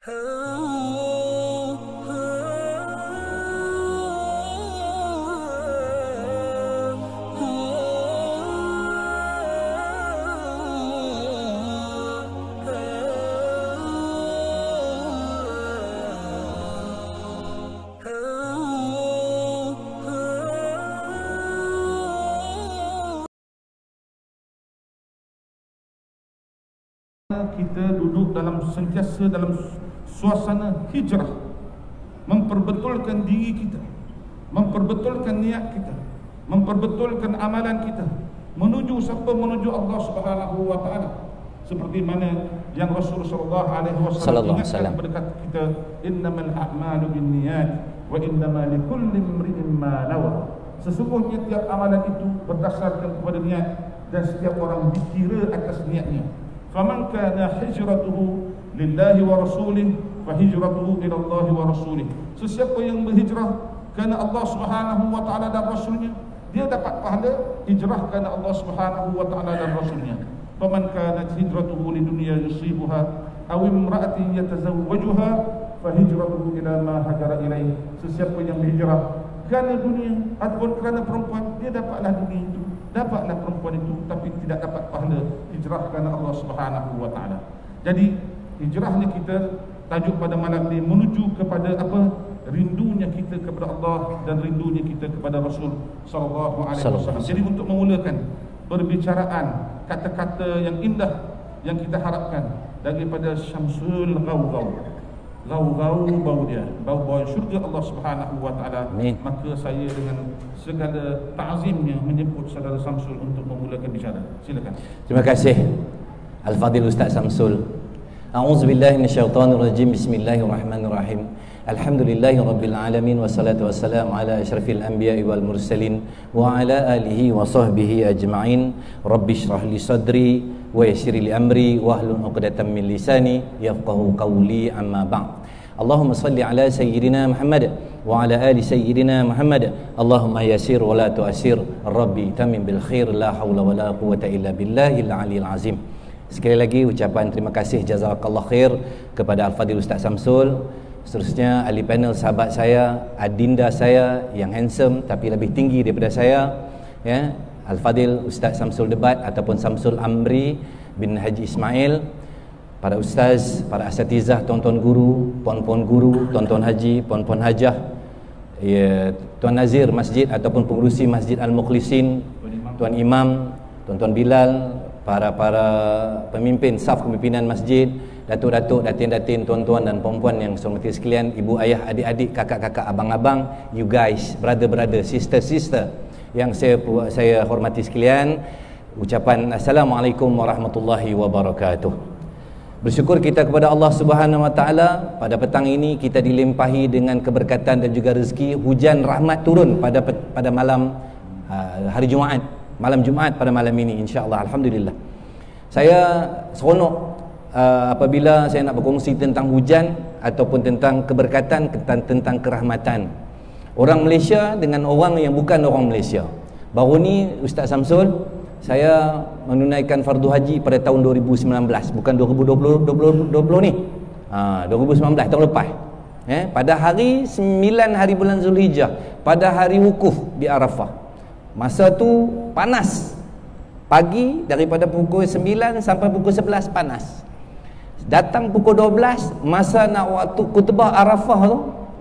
Kita duduk sentiasa dalam suasana hijrah, memperbetulkan diri kita, memperbetulkan niat kita, memperbetulkan amalan kita menuju siapa? Menuju Allah Subhanahu wa taala. Seperti mana yang Rasulullah sallallahu alaihi wasallam ingatkan kepada kita, innamal a'malu binniyat wa innama likulli imri'in ma nawa. Sesungguhnya tiap amalan itu berdasarkan kepada niat dan setiap orang dikira atas niatnya. Faman kana hijratuhu lillahi wa rasulih fa hijratuhu ila Allah wa rasulih. Sesiapa yang berhijrah kerana Allah Subhanahu wa taala dan rasulnya, dia dapat pahala hijrah kerana Allah Subhanahu wa taala dan rasulnya. Faman kanat hijratuhu lidunya yusibuha aw imra'atin yatazawwajuha fa hijratuhu ila ma hajara ilaih. Sesiapa yang berhijrah kerana dunia ataupun kerana perempuan, dia dapatlah dunia itu, dapatlah perempuan itu, tapi tidak dapat pahala hijrah kerana Allah Subhanahu wa taala. Jadi hijrahnya kita, tajuk pada malam ini menuju kepada apa? Rindunya kita kepada Allah dan rindunya kita kepada Rasul sallallahu alaihi wasallam. Jadi untuk memulakan perbicaraan kata-kata yang indah yang kita harapkan daripada Syamsul Ghaughaw, bau dia, bau syurga Allah Subhanahu wa taala. Maka saya dengan segala ta'zimnya menyebut saudara Syamsul untuk memulakan bicara. Silakan. Terima kasih Al-Fadil Ustaz Syamsul. A'udzubillahi minasyaitonirrajim. Bismillahirrahmanirrahim. Alhamdulillahirabbil alamin wassalatu wassalamu ala asyrafil anbiya'i wal mursalin wa ala alihi wa sahbihi ajma'in. Rabbishrah li sadri wa yassir li amri wahlul 'uqdatam min lisani yafqahu qawli, amma ba'd. Allahumma salli ala sayyidina Muhammad wa ala ali sayyidina Muhammad. Allahumma yassir wa la tu'assir. Rabbi tamim bil khair, la haula wa la quwwata illa billahil aliyil azim. Sekali lagi ucapan terima kasih jazakallah khair kepada Al-Fadil Ustaz Syamsul. Seterusnya ahli panel, sahabat saya, adinda saya yang handsome tapi lebih tinggi daripada saya, ya, Al-Fadil Ustaz Syamsul Debat ataupun Syamsul Amri bin Haji Ismail, para ustaz, para asatizah, tuan-tuan guru, puan-puan guru, tuan-tuan haji, puan-puan hajah, ya, Tuan Nazir Masjid ataupun pengurusi Masjid Al-Mukhlisin, Tuan Imam, Tuan-tuan Bilal, para pemimpin saf kepimpinan masjid, datuk-datuk, datin-datin, tuan-tuan dan puan-puan yang saya hormati sekalian, ibu ayah, adik-adik, kakak-kakak, abang-abang, you guys, brother-brother, sister-sister yang saya hormati sekalian, ucapan Assalamualaikum warahmatullahi wabarakatuh. Bersyukur kita kepada Allah Subhanahu wa taala, pada petang ini kita dilimpahi dengan keberkatan dan juga rezeki, hujan rahmat turun pada malam hari Jumaat, malam Jumaat pada malam ini, insya-Allah, alhamdulillah. Saya seronok apabila saya nak berkongsi tentang hujan ataupun tentang keberkatan, tentang kerahmatan. Orang Malaysia dengan orang yang bukan orang Malaysia. Baru ni Ustaz Syamsul, saya menunaikan fardu haji pada tahun 2019, bukan 2020 ni. 2019 tahun lepas. Pada hari 9 hari bulan Zulhijjah, pada hari wukuf di Arafah. Masa tu panas. Pagi daripada pukul 9 sampai pukul 11 panas. Datang pukul 12, masa nak waktu khutbah Arafah tu,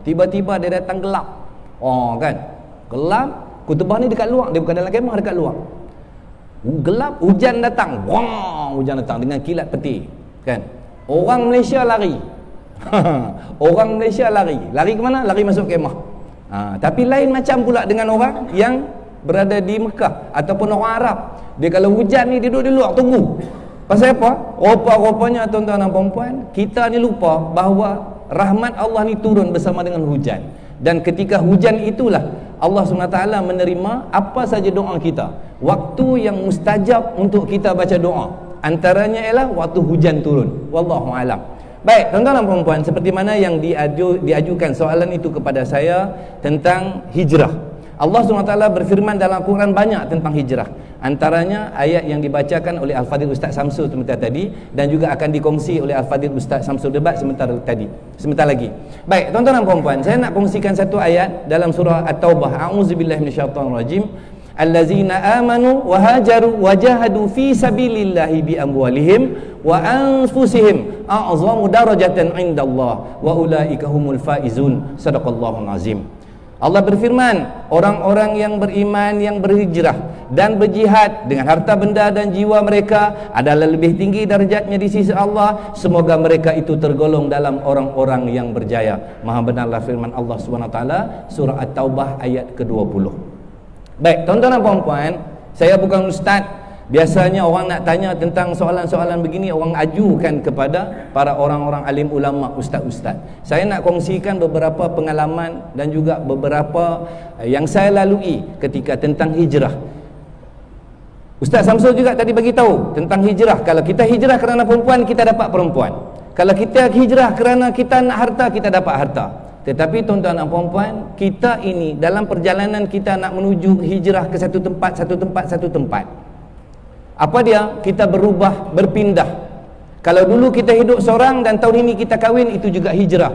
tiba-tiba dia datang gelap. Oh kan, gelap. Khutbah ni dekat luar, dia bukan dalam kemah, dekat luar. Gelap, hujan datang. Wah, hujan datang dengan kilat peti, kan? Orang Malaysia lari. Orang Malaysia lari. Lari ke mana? Lari masuk kemah. Tapi lain macam pula dengan orang yang berada di Mekah ataupun orang Arab. Dia kalau hujan ni dia duduk di luar tunggu. Pasal apa? Rupa-rupanya tuan-tuan dan puan-puan, kita ni lupa bahawa rahmat Allah ni turun bersama dengan hujan. Dan ketika hujan itulah Allah SWT menerima apa saja doa kita. Waktu yang mustajab untuk kita baca doa, antaranya ialah waktu hujan turun. Wallahu alam. Baik, tuan-tuan dan puan-puan, seperti mana yang diajukan soalan itu kepada saya tentang hijrah. Allah SWT berfirman dalam Al-Quran banyak tentang hijrah. Antaranya ayat yang dibacakan oleh Al-Fadhil Ustaz Samsul sebentar tadi, dan juga akan dikongsi oleh Al-Fadhil Ustaz Samsul Debat sebentar lagi. Baik, tuan-tuan dan puan-puan, saya nak kongsikan satu ayat dalam surah At-Taubah. A'udzubillahi minasyaitonirrajim. Allazina amanu wa hajaru wa jahadu fi sabilillahi bi amwalihim wa anfusihim a'zamu darajatan indallah wa ulaika humul faizun. Sadaqallahul azim. Allah berfirman, orang-orang yang beriman, yang berhijrah dan berjihad dengan harta benda dan jiwa mereka adalah lebih tinggi darjatnya di sisi Allah. Semoga mereka itu tergolong dalam orang-orang yang berjaya. Maha benarlah firman Allah SWT, surah At-Taubah ayat ke-20. Baik, tuan-tuan dan puan-puan, saya bukan ustaz. Biasanya orang nak tanya tentang soalan-soalan begini, orang ajukan kepada para orang-orang alim ulama, ustaz-ustaz. Saya nak kongsikan beberapa pengalaman dan juga beberapa yang saya lalui ketika tentang hijrah. Ustaz Samsul juga tadi bagi tahu tentang hijrah. Kalau kita hijrah kerana perempuan, kita dapat perempuan. Kalau kita hijrah kerana kita nak harta, kita dapat harta. Tetapi tuan-tuan dan puan-puan, kita ini dalam perjalanan kita nak menuju hijrah ke satu tempat. Apa dia? Kita berubah, berpindah. Kalau dulu kita hidup seorang dan tahun ini kita kahwin, itu juga hijrah.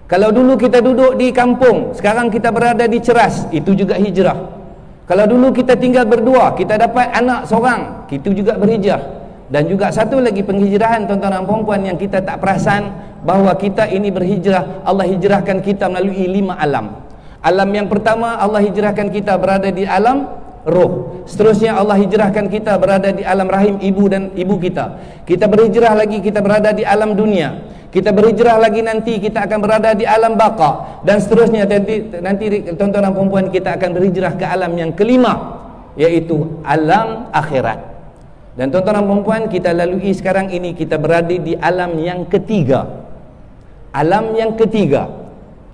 Kalau dulu kita duduk di kampung, sekarang kita berada di Ceras, itu juga hijrah. Kalau dulu kita tinggal berdua, kita dapat anak seorang, itu juga berhijrah. Dan juga satu lagi penghijrahan tuan-tuan dan puan-puan yang kita tak perasan, bahawa kita ini berhijrah. Allah hijrahkan kita melalui 5 alam. Alam yang pertama, Allah hijrahkan kita berada di alam roh. Seterusnya Allah hijrahkan kita berada di alam rahim ibu kita. Kita berhijrah lagi, kita berada di alam dunia. Kita berhijrah lagi, nanti kita akan berada di alam baqa. Dan seterusnya nanti tuan-tuan dan puan-puan, kita akan berhijrah ke alam yang kelima, yaitu alam akhirat. Dan tuan-tuan dan puan-puan, kita lalui sekarang ini, kita berada di alam yang ketiga. Alam yang ketiga,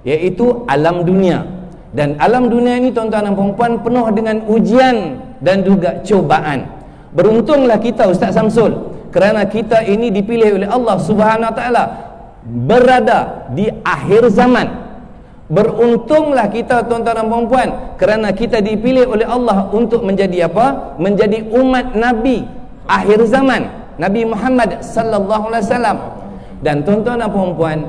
yaitu alam dunia. Dan alam dunia ini tuan-tuan dan puan-puan penuh dengan ujian dan juga cobaan. Beruntunglah kita, Ustaz Samsul, kerana kita ini dipilih oleh Allah Subhanahu Wa Taala berada di akhir zaman. Beruntunglah kita tuan-tuan dan puan-puan, kerana kita dipilih oleh Allah untuk menjadi apa? Menjadi umat Nabi akhir zaman, Nabi Muhammad sallallahu alaihi wasallam. Dan tuan-tuan dan puan-puan,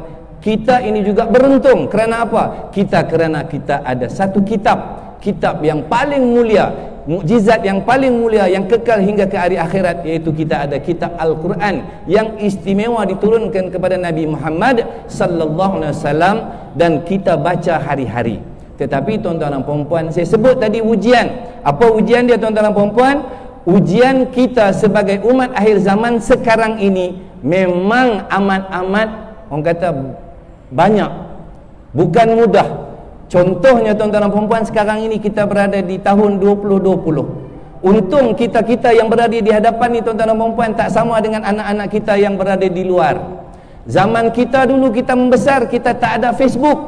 kita ini juga beruntung kerana apa? Kerana kita ada satu kitab yang paling mulia, mukjizat yang paling mulia, yang kekal hingga ke hari akhirat, yaitu kita ada kitab Al-Quran yang istimewa diturunkan kepada Nabi Muhammad sallallahu alaihi wasallam, dan kita baca hari-hari. Tetapi tuan-tuan dan puan-puan, saya sebut tadi ujian. Apa ujian dia tuan-tuan dan puan-puan? Ujian kita sebagai umat akhir zaman sekarang ini memang amat-amat, orang kata, banyak, bukan mudah. Contohnya tuan-tuan dan puan-puan, sekarang ini kita berada di tahun 2020. Untung kita yang berada di hadapan ni tuan-tuan dan puan-puan tak sama dengan anak-anak kita yang berada di luar. Zaman kita dulu, kita membesar, kita tak ada Facebook.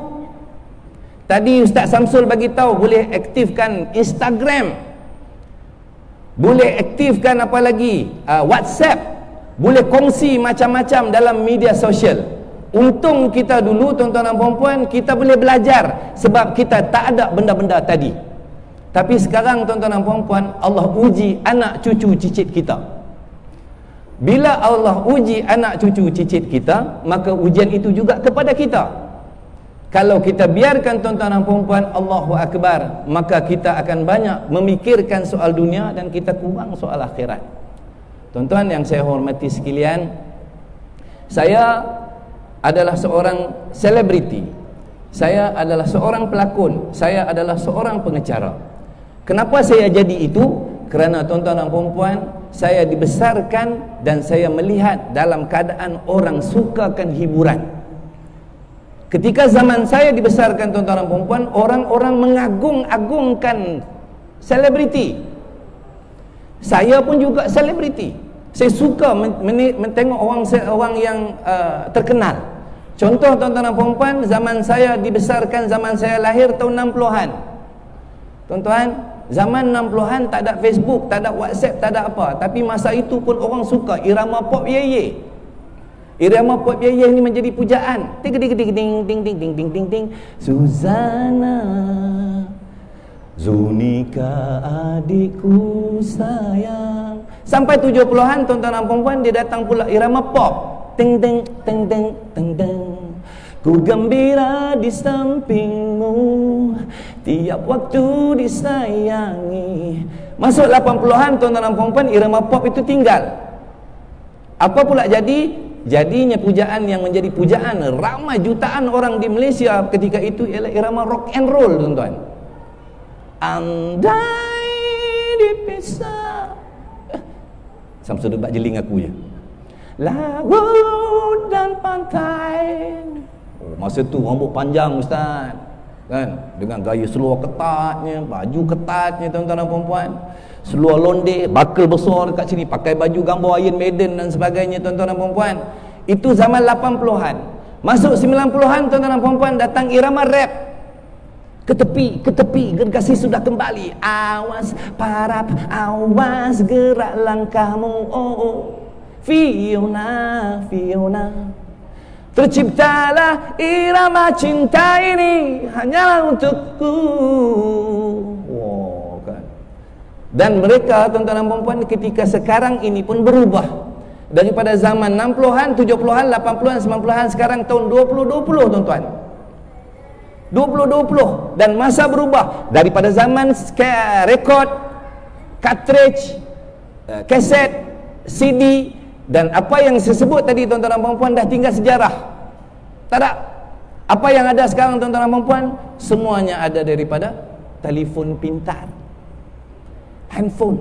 Tadi Ustaz Samsul bagi tahu boleh aktifkan Instagram, boleh aktifkan apa lagi, WhatsApp, boleh kongsi macam-macam dalam media sosial. Untung kita dulu tuan-tuan dan puan-puan, kita boleh belajar sebab kita tak ada benda-benda tadi. Tapi sekarang tuan-tuan dan puan-puan, Allah uji anak cucu cicit kita. Bila Allah uji anak cucu cicit kita, maka ujian itu juga kepada kita. Kalau kita biarkan tuan-tuan dan puan-puan, Allahu Akbar, maka kita akan banyak memikirkan soal dunia dan kita kurang soal akhirat. Tuan-tuan yang saya hormati sekalian, saya adalah seorang selebriti. Saya adalah seorang pelakon. Saya adalah seorang pengacara. Kenapa saya jadi itu? Kerana tuan-tuan dan puan-puan, saya dibesarkan dan saya melihat dalam keadaan orang sukakan hiburan. Ketika zaman saya dibesarkan tuan-tuan dan puan-puan, orang-orang mengagung-agungkan selebriti. Saya pun juga selebriti. Saya suka mentengok orang yang terkenal. Contoh tuan-tuan dan puan-puan, zaman saya dibesarkan, zaman saya lahir tahun 60-an. Tuan-tuan, zaman 60-an tak ada Facebook, tak ada WhatsApp, tak ada apa. Tapi masa itu pun orang suka irama pop ye-ye. Irama pop ye-ye ini menjadi pujaan. Ting ting ting ting ting ting ting ting ting. Suzana Zunika adikku sayang. Sampai 70-an tuan-tuan dan puan-puan, dia datang pula irama pop. Teng teng teng teng teng teng. Ku gembira di sampingmu, tiap waktu disayangi. Masuk 80-an tuan-tuan dan puan-puan, irama pop itu tinggal. Apa pula jadi? Jadinya pujaan yang menjadi pujaan ramai jutaan orang di Malaysia ketika itu ialah irama rock and roll, tuan-tuan. Andai dipisah. Samsul debat jeling aku je. Laut dan pantai. Oh, masa tu rambut panjang ustaz, kan, dengan gaya seluar ketatnya, baju ketatnya tuan-tuan dan puan-puan, seluar londe, bakal besar dekat sini, pakai baju gambar Iron Maiden dan sebagainya tuan-tuan dan puan-puan. Itu zaman 80-an. Masuk 90-an tuan-tuan dan puan-puan, datang irama rap. Ke tepi, gergasi sudah kembali. Awas parap, awas gerak langkahmu. Oh. Fiona, Fiona. Terciptalah irama cinta ini hanya untukku. Wow, kan. Dan mereka tuan-tuan dan puan-puan ketika sekarang ini pun berubah. Daripada zaman 60-an, 70-an, 80-an, 90-an, sekarang tahun 2020 tuan-tuan. 2020 dan masa berubah daripada zaman rekod, cartridge, kaset, CD dan apa yang saya sebut tadi tuan-tuan dan puan-puan dah tinggal sejarah. Tak ada. Apa yang ada sekarang tuan-tuan dan puan-puan semuanya ada daripada telefon pintar, handphone.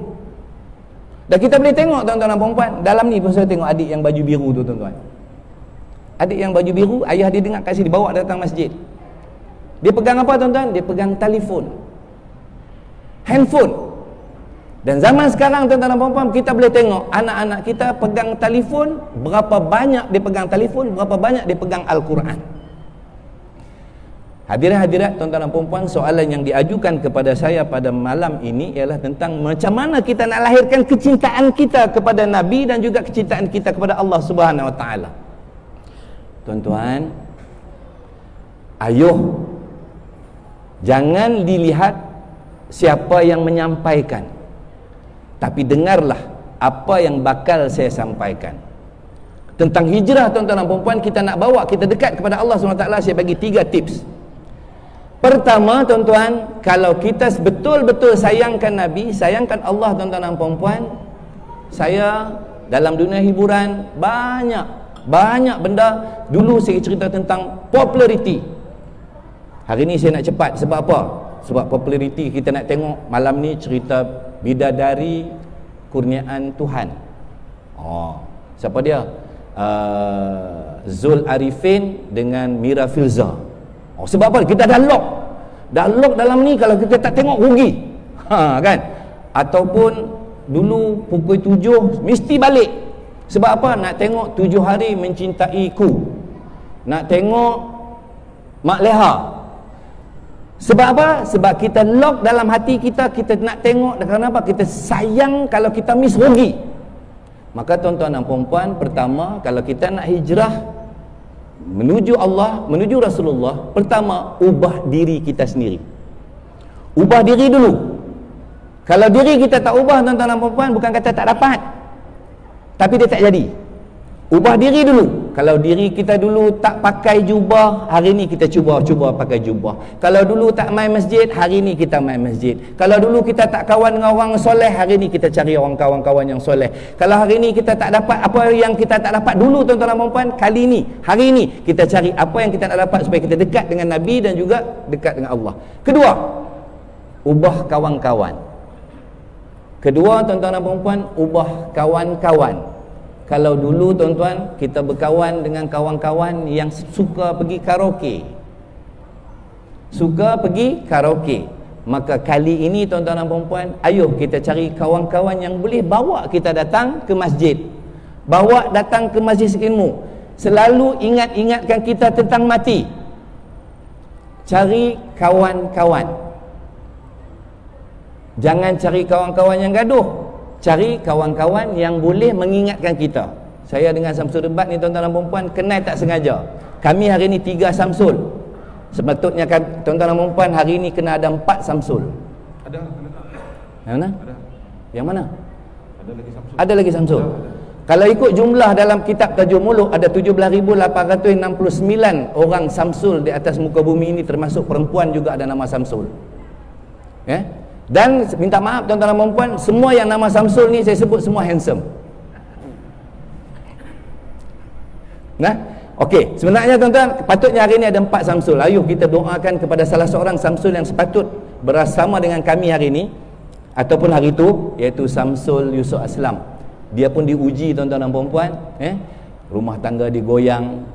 Dan kita boleh tengok tuan-tuan dan puan-puan, dalam ni pun saya tengok adik yang baju biru tu tuan-tuan. Adik yang baju biru, ayah dia dengar kat sini, bawa datang masjid. Dia pegang apa tuan-tuan? Dia pegang telefon, handphone. Dan zaman sekarang tuan-tuan dan puan-puan, kita boleh tengok anak-anak kita pegang telefon, berapa banyak dia pegang telefon, berapa banyak dia pegang Al-Quran. Hadirat-hadirat tuan-tuan dan puan-puan, soalan yang diajukan kepada saya pada malam ini ialah tentang macam mana kita nak lahirkan kecintaan kita kepada Nabi dan juga kecintaan kita kepada Allah Subhanahu Wa Taala. Tuan-tuan, ayuh, jangan dilihat siapa yang menyampaikan, tapi dengarlah apa yang bakal saya sampaikan. Tentang hijrah tuan-tuan dan puan-puan, kita nak bawa kita dekat kepada Allah SWT, saya bagi 3 tips. Pertama tuan-tuan, kalau kita betul-betul sayangkan Nabi, sayangkan Allah tuan-tuan dan puan-puan, saya dalam dunia hiburan banyak benda. Dulu saya cerita tentang populariti. Hari ni saya nak cepat. Sebab apa? Sebab populariti kita nak tengok malam ni cerita bidadari kurniaan Tuhan. Oh, siapa dia? Zul Arifin dengan Mira Filza. Oh, sebab apa? Kita dah lock dalam ni. Kalau kita tak tengok rugi, kan? Ataupun dulu pukul 7 mesti balik. Sebab apa? Nak tengok 7 hari mencintaiku, nak tengok Mak Leha. Sebab apa? Sebab kita lock dalam hati kita, kita nak tengok. Kenapa? Kita sayang, kalau kita miss rugi. Maka tuan-tuan dan puan-puan, pertama, kalau kita nak hijrah menuju Allah, menuju Rasulullah, pertama, ubah diri kita sendiri. Ubah diri dulu. Kalau diri kita tak ubah tuan-tuan dan puan-puan, bukan kata tak dapat, tapi dia tak jadi. Ubah diri dulu. Kalau diri kita dulu tak pakai jubah, hari ni kita cuba pakai jubah. Kalau dulu tak main masjid, hari ni kita main masjid. Kalau dulu kita tak kawan dengan orang soleh, hari ni kita cari orang kawan-kawan yang soleh. Kalau hari ni kita tak dapat apa yang kita tak dapat dulu tuan-tuan dan puan-puan, kali ni, hari ni kita cari apa yang kita nak dapat supaya kita dekat dengan Nabi dan juga dekat dengan Allah. Kedua, ubah kawan-kawan. Kedua tuan-tuan dan puan-puan, ubah kawan-kawan. Kalau dulu tuan-tuan kita berkawan dengan kawan-kawan yang suka pergi karaoke, maka kali ini tuan-tuan dan puan-puan, ayuh kita cari kawan-kawan yang boleh bawa kita datang ke masjid, bawa datang ke majlis ilmu, selalu ingatkan kita tentang mati. Cari kawan-kawan, jangan cari kawan-kawan yang gaduh. Cari kawan-kawan yang boleh mengingatkan kita. Saya dengan Samsul Debat ni tuan-tuan dan puan-puan kenal tak sengaja. Kami hari ni 3 Samsul. Sepatutnya kan tuan-tuan dan puan-puan hari ni kena ada 4 Samsul. Ada. Yang mana? Ada. Yang mana? Ada lagi Samsul. Ada lagi Samsul. Ada. Kalau ikut jumlah dalam kitab Tajul Muluk, ada 17,869 orang Samsul di atas muka bumi ini, termasuk perempuan juga ada nama Samsul. Ya? Dan minta maaf tuan-tuan dan puan-puan, semua yang nama Samsul ni saya sebut semua handsome. Nah, okey, sebenarnya tuan-tuan, patutnya hari ini ada 4 Samsul. Ayuh kita doakan kepada salah seorang Samsul yang sepatut bersama dengan kami hari ini ataupun hari itu, iaitu Samsul Yusuf Aslam. Dia pun diuji tuan-tuan dan puan-puan, rumah tangga digoyang,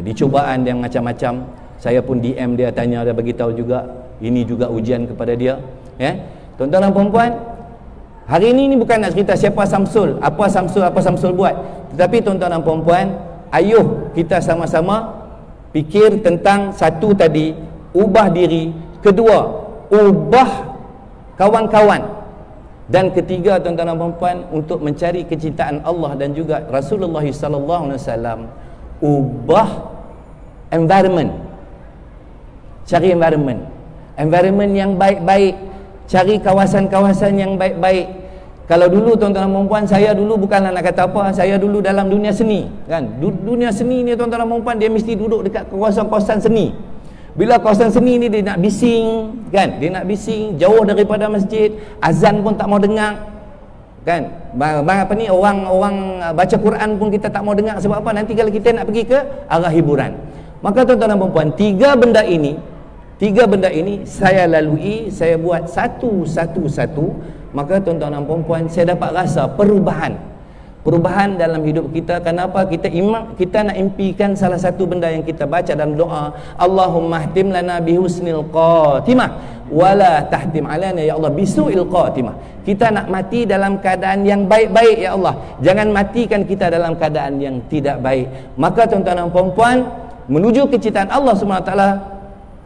dicubaan yang macam-macam. Saya pun DM dia, tanya dia, bagi tahu juga ini juga ujian kepada dia. Tuan-tuan dan puan-puan, hari ini bukan nak cerita siapa Samsul, apa Samsul buat, tetapi tuan-tuan dan puan-puan, ayuh kita sama-sama fikir tentang satu tadi, ubah diri, kedua, ubah kawan-kawan, dan ketiga tuan-tuan dan puan-puan, untuk mencari kecintaan Allah dan juga Rasulullah sallallahu alaihi wasallam, ubah environment. Cari environment yang baik-baik, cari kawasan-kawasan yang baik-baik. Kalau dulu tuan-tuan dan puan-puan, saya dulu bukanlah nak kata apa, saya dulu dalam dunia seni kan. Dunia seni ni tuan-tuan dan puan-puan, dia mesti duduk dekat kawasan-kawasan seni. Bila kawasan seni ni dia nak bising kan, dia nak bising jauh daripada masjid, azan pun tak mau dengar kan. Apa ni, orang baca Quran pun kita tak mau dengar. Sebab apa? Nanti kalau kita nak pergi ke arah hiburan. Maka tuan-tuan dan puan-puan, tiga benda ini saya lalui, saya buat satu-satu. Maka tuan-tuan dan puan-puan, saya dapat rasa perubahan dalam hidup kita. Kenapa? Kita nak impikan salah satu benda yang kita baca dalam doa, Allahumma htim lana bihusnil qatimah wala tahtim alana ya Allah bisu'il qatimah. Kita nak mati dalam keadaan yang baik-baik ya Allah, jangan matikan kita dalam keadaan yang tidak baik. Maka tuan-tuan dan puan-puan, menuju kecintaan Allah SWT,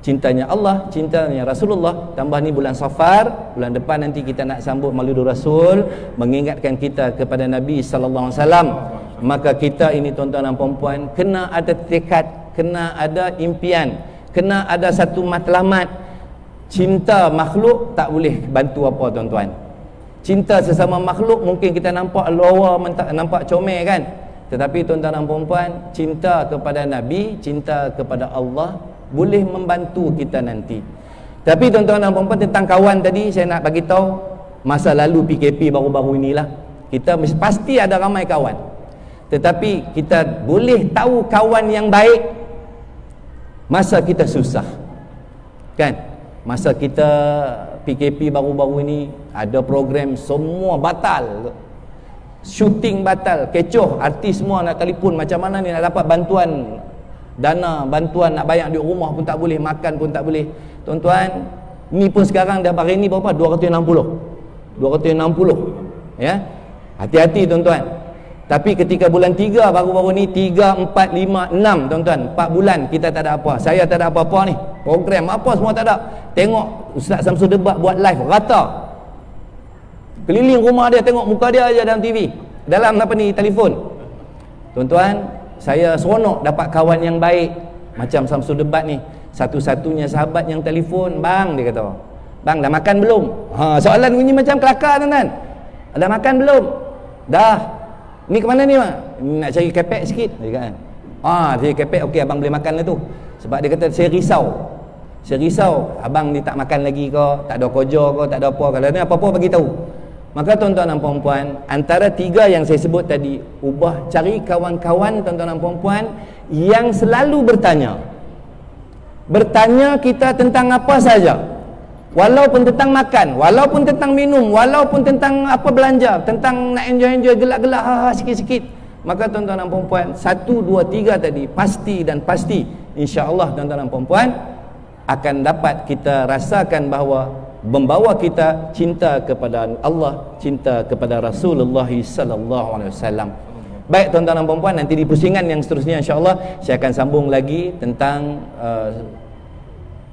cintanya Allah, cintanya Rasulullah, tambah ni bulan Safar, bulan depan nanti kita nak sambut Maulidur Rasul, mengingatkan kita kepada Nabi sallallahu alaihi wasallam. Maka kita ini tuan-tuan dan puan-puan, kena ada tekad, kena ada impian, kena ada satu matlamat. Cinta makhluk tak boleh bantu apa tuan-tuan. Cinta sesama makhluk mungkin kita nampak lawa, nampak comel kan, tetapi tuan-tuan dan puan-puan, cinta kepada Nabi, cinta kepada Allah boleh membantu kita nanti. Tapi tuan-tuan dan puan-puan, tentang kawan tadi saya nak bagi tahu, masa lalu PKP baru-baru inilah, kita pasti ada ramai kawan, tetapi kita boleh tahu kawan yang baik masa kita susah kan. Masa kita PKP baru-baru ini, ada program semua batal, syuting batal, kecoh, artis semua nak telefon macam mana ni nak dapat bantuan dana, bantuan nak bayar di rumah pun tak boleh, makan pun tak boleh. Tuan-tuan, ni pun sekarang dah hari ni berapa? 260 ya. Hati-hati tuan-tuan. Tapi ketika bulan 3 baru-baru ni, 3, 4, 5, 6 tuan-tuan, 4 bulan kita tak ada apa. Saya tak ada apa-apa ni, program apa semua tak ada. Tengok Ustaz Samsul Debat buat live rata, keliling rumah dia, tengok muka dia aja dalam TV, dalam apa ni, telefon. Tuan-tuan, saya seronok dapat kawan yang baik macam Samsul Debat ni. Satu-satunya sahabat yang telefon, bang, dia kata, bang dah makan belum? Soalan bunyi macam kelakar tuan-tuan. Dah makan belum? Dah. Ni ke mana ni mak? Nak cari kepek sikit, dia kata. Cari kepek, okey abang boleh makan lah tu. Sebab dia kata saya risau abang ni tak makan lagi ke, tak ada kerja ke, tak ada apa. Kalau ni apa-apa bagi tahu. Maka tuan-tuan dan puan-puan, antara 3 yang saya sebut tadi, ubah, cari kawan-kawan tuan-tuan dan puan-puan yang selalu bertanya kita tentang apa saja, walaupun tentang makan, walaupun tentang minum, walaupun tentang apa belanja, tentang nak enjoy gelak-gelak sikit-sikit. Maka tuan-tuan dan puan-puan, 1, 2, 3 tadi pasti insya-Allah tuan-tuan dan puan-puan akan dapat kita rasakan bahawa membawa kita cinta kepada Allah, cinta kepada Rasulullah sallallahu alaihi wasallam. Baik tuan-tuan dan puan-puan, nanti di pusingan yang seterusnya insya-Allah saya akan sambung lagi tentang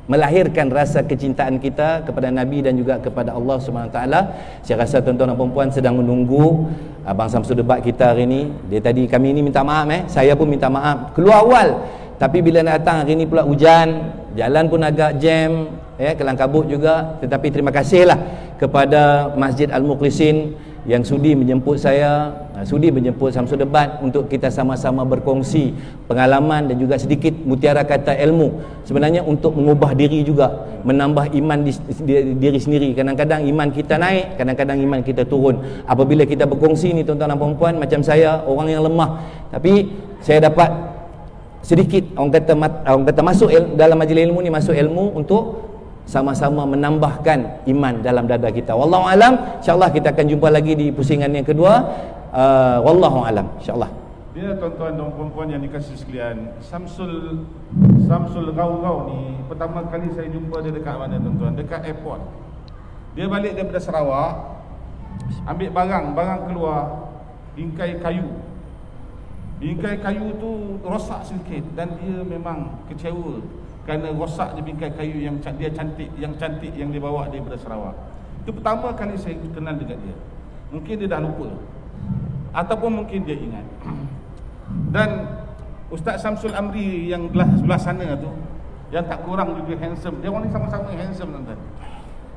melahirkan rasa kecintaan kita kepada Nabi dan juga kepada Allah Subhanahu Wa Taala. Saya rasa tuan-tuan dan puan-puan sedang menunggu Abang Samsul Debat kita hari ini. Dia tadi, kami ini minta maaf saya pun minta maaf keluar awal, tapi bila nak datang hari ini pula hujan, jalan pun agak jam ya, Kelang Kabut juga. Tetapi terima kasihlah kepada Masjid Al-Mukhlisin yang sudi menjemput saya, sudi menjemput Samsul Debat untuk kita sama-sama berkongsi pengalaman dan juga sedikit mutiara kata ilmu. Sebenarnya untuk mengubah diri juga, menambah iman diri sendiri. Kadang-kadang iman kita naik, kadang-kadang iman kita turun. Apabila kita berkongsi ni tuan-tuan dan puan-puan, macam saya orang yang lemah, tapi saya dapat sedikit orang kata masuk dalam majlis ilmu ni, masuk ilmu untuk sama-sama menambahkan iman dalam dada kita. Wallahu alam. Insyaallah kita akan jumpa lagi di pusingan yang kedua. Wallahu alam. Insyaallah. Dia tuan-tuan dan puan-puan yang dikasihi sekalian, Samsul Gau-Gau ni pertama kali saya jumpa dia dekat mana tuan-tuan? Dekat airport. Dia balik daripada Sarawak, ambil barang keluar, bingkai kayu. Bingkai kayu tu rosak sedikit dan dia memang kecewa kerana rosak je bingkai kayu yang cantik yang dia bawa daripada Sarawak. Itu pertama kali saya kenal dengan dia. Mungkin dia dah lupa ataupun mungkin dia ingat. Dan Ustaz Samsul Amri yang sebelah sana tu, yang tak kurang juga handsome. Dia orang ni sama-sama handsome tuan-tuan.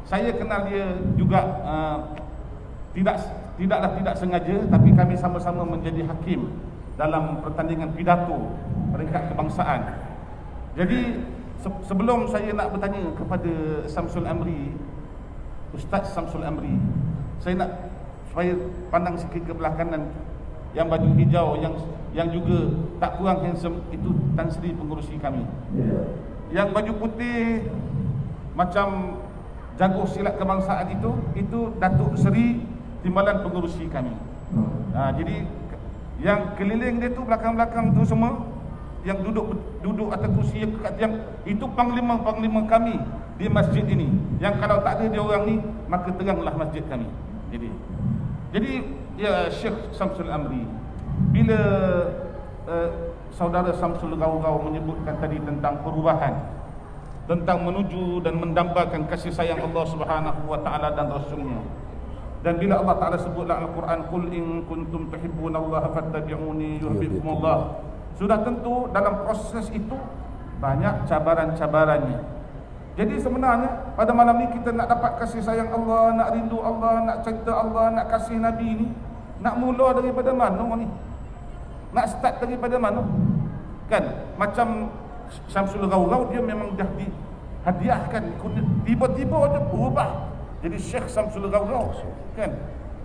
Saya kenal dia juga tidak sengaja, tapi kami sama-sama menjadi hakim dalam pertandingan pidato peringkat kebangsaan. Jadi sebelum saya nak bertanya kepada Samsul Amri, Ustaz Samsul Amri, saya nak supaya pandang sikit ke belah kanan, yang baju hijau yang juga tak kurang handsome, itu Tan Sri pengurusi kami. Yang baju putih macam jago silat kebangsaan itu Datuk Seri timbalan pengurusi kami. Jadi yang keliling dia tu, belakang-belakang tu semua yang duduk atas kursi yang itu panglima-panglima kami di masjid ini. Yang kalau tak ada dia orang ni, maka teranglah masjid kami. Jadi ya Syekh Samsul Amri, bila saudara Samsul Gau-Gau menyebutkan tadi tentang perubahan, tentang menuju dan mendambakan kasih sayang Allah Subhanahu wa taala dan Rasulnya. Dan bila Allah Taala sebutlah Al-Quran, qul in kuntum tuhibbunallaha fattabi'uni yuhibbukumullah, sudah tentu dalam proses itu banyak cabaran-cabarannya. Jadi sebenarnya pada malam ni kita nak dapat kasih sayang Allah, nak rindu Allah, nak cinta Allah, nak kasih Nabi ni, nak mula daripada mana ni? Nak start daripada mana? Kan macam Syamsul Gau-Gau, dia memang dah dihadiahkan, tiba-tiba dia berubah jadi Syekh Samsul Gau-Gau, kan?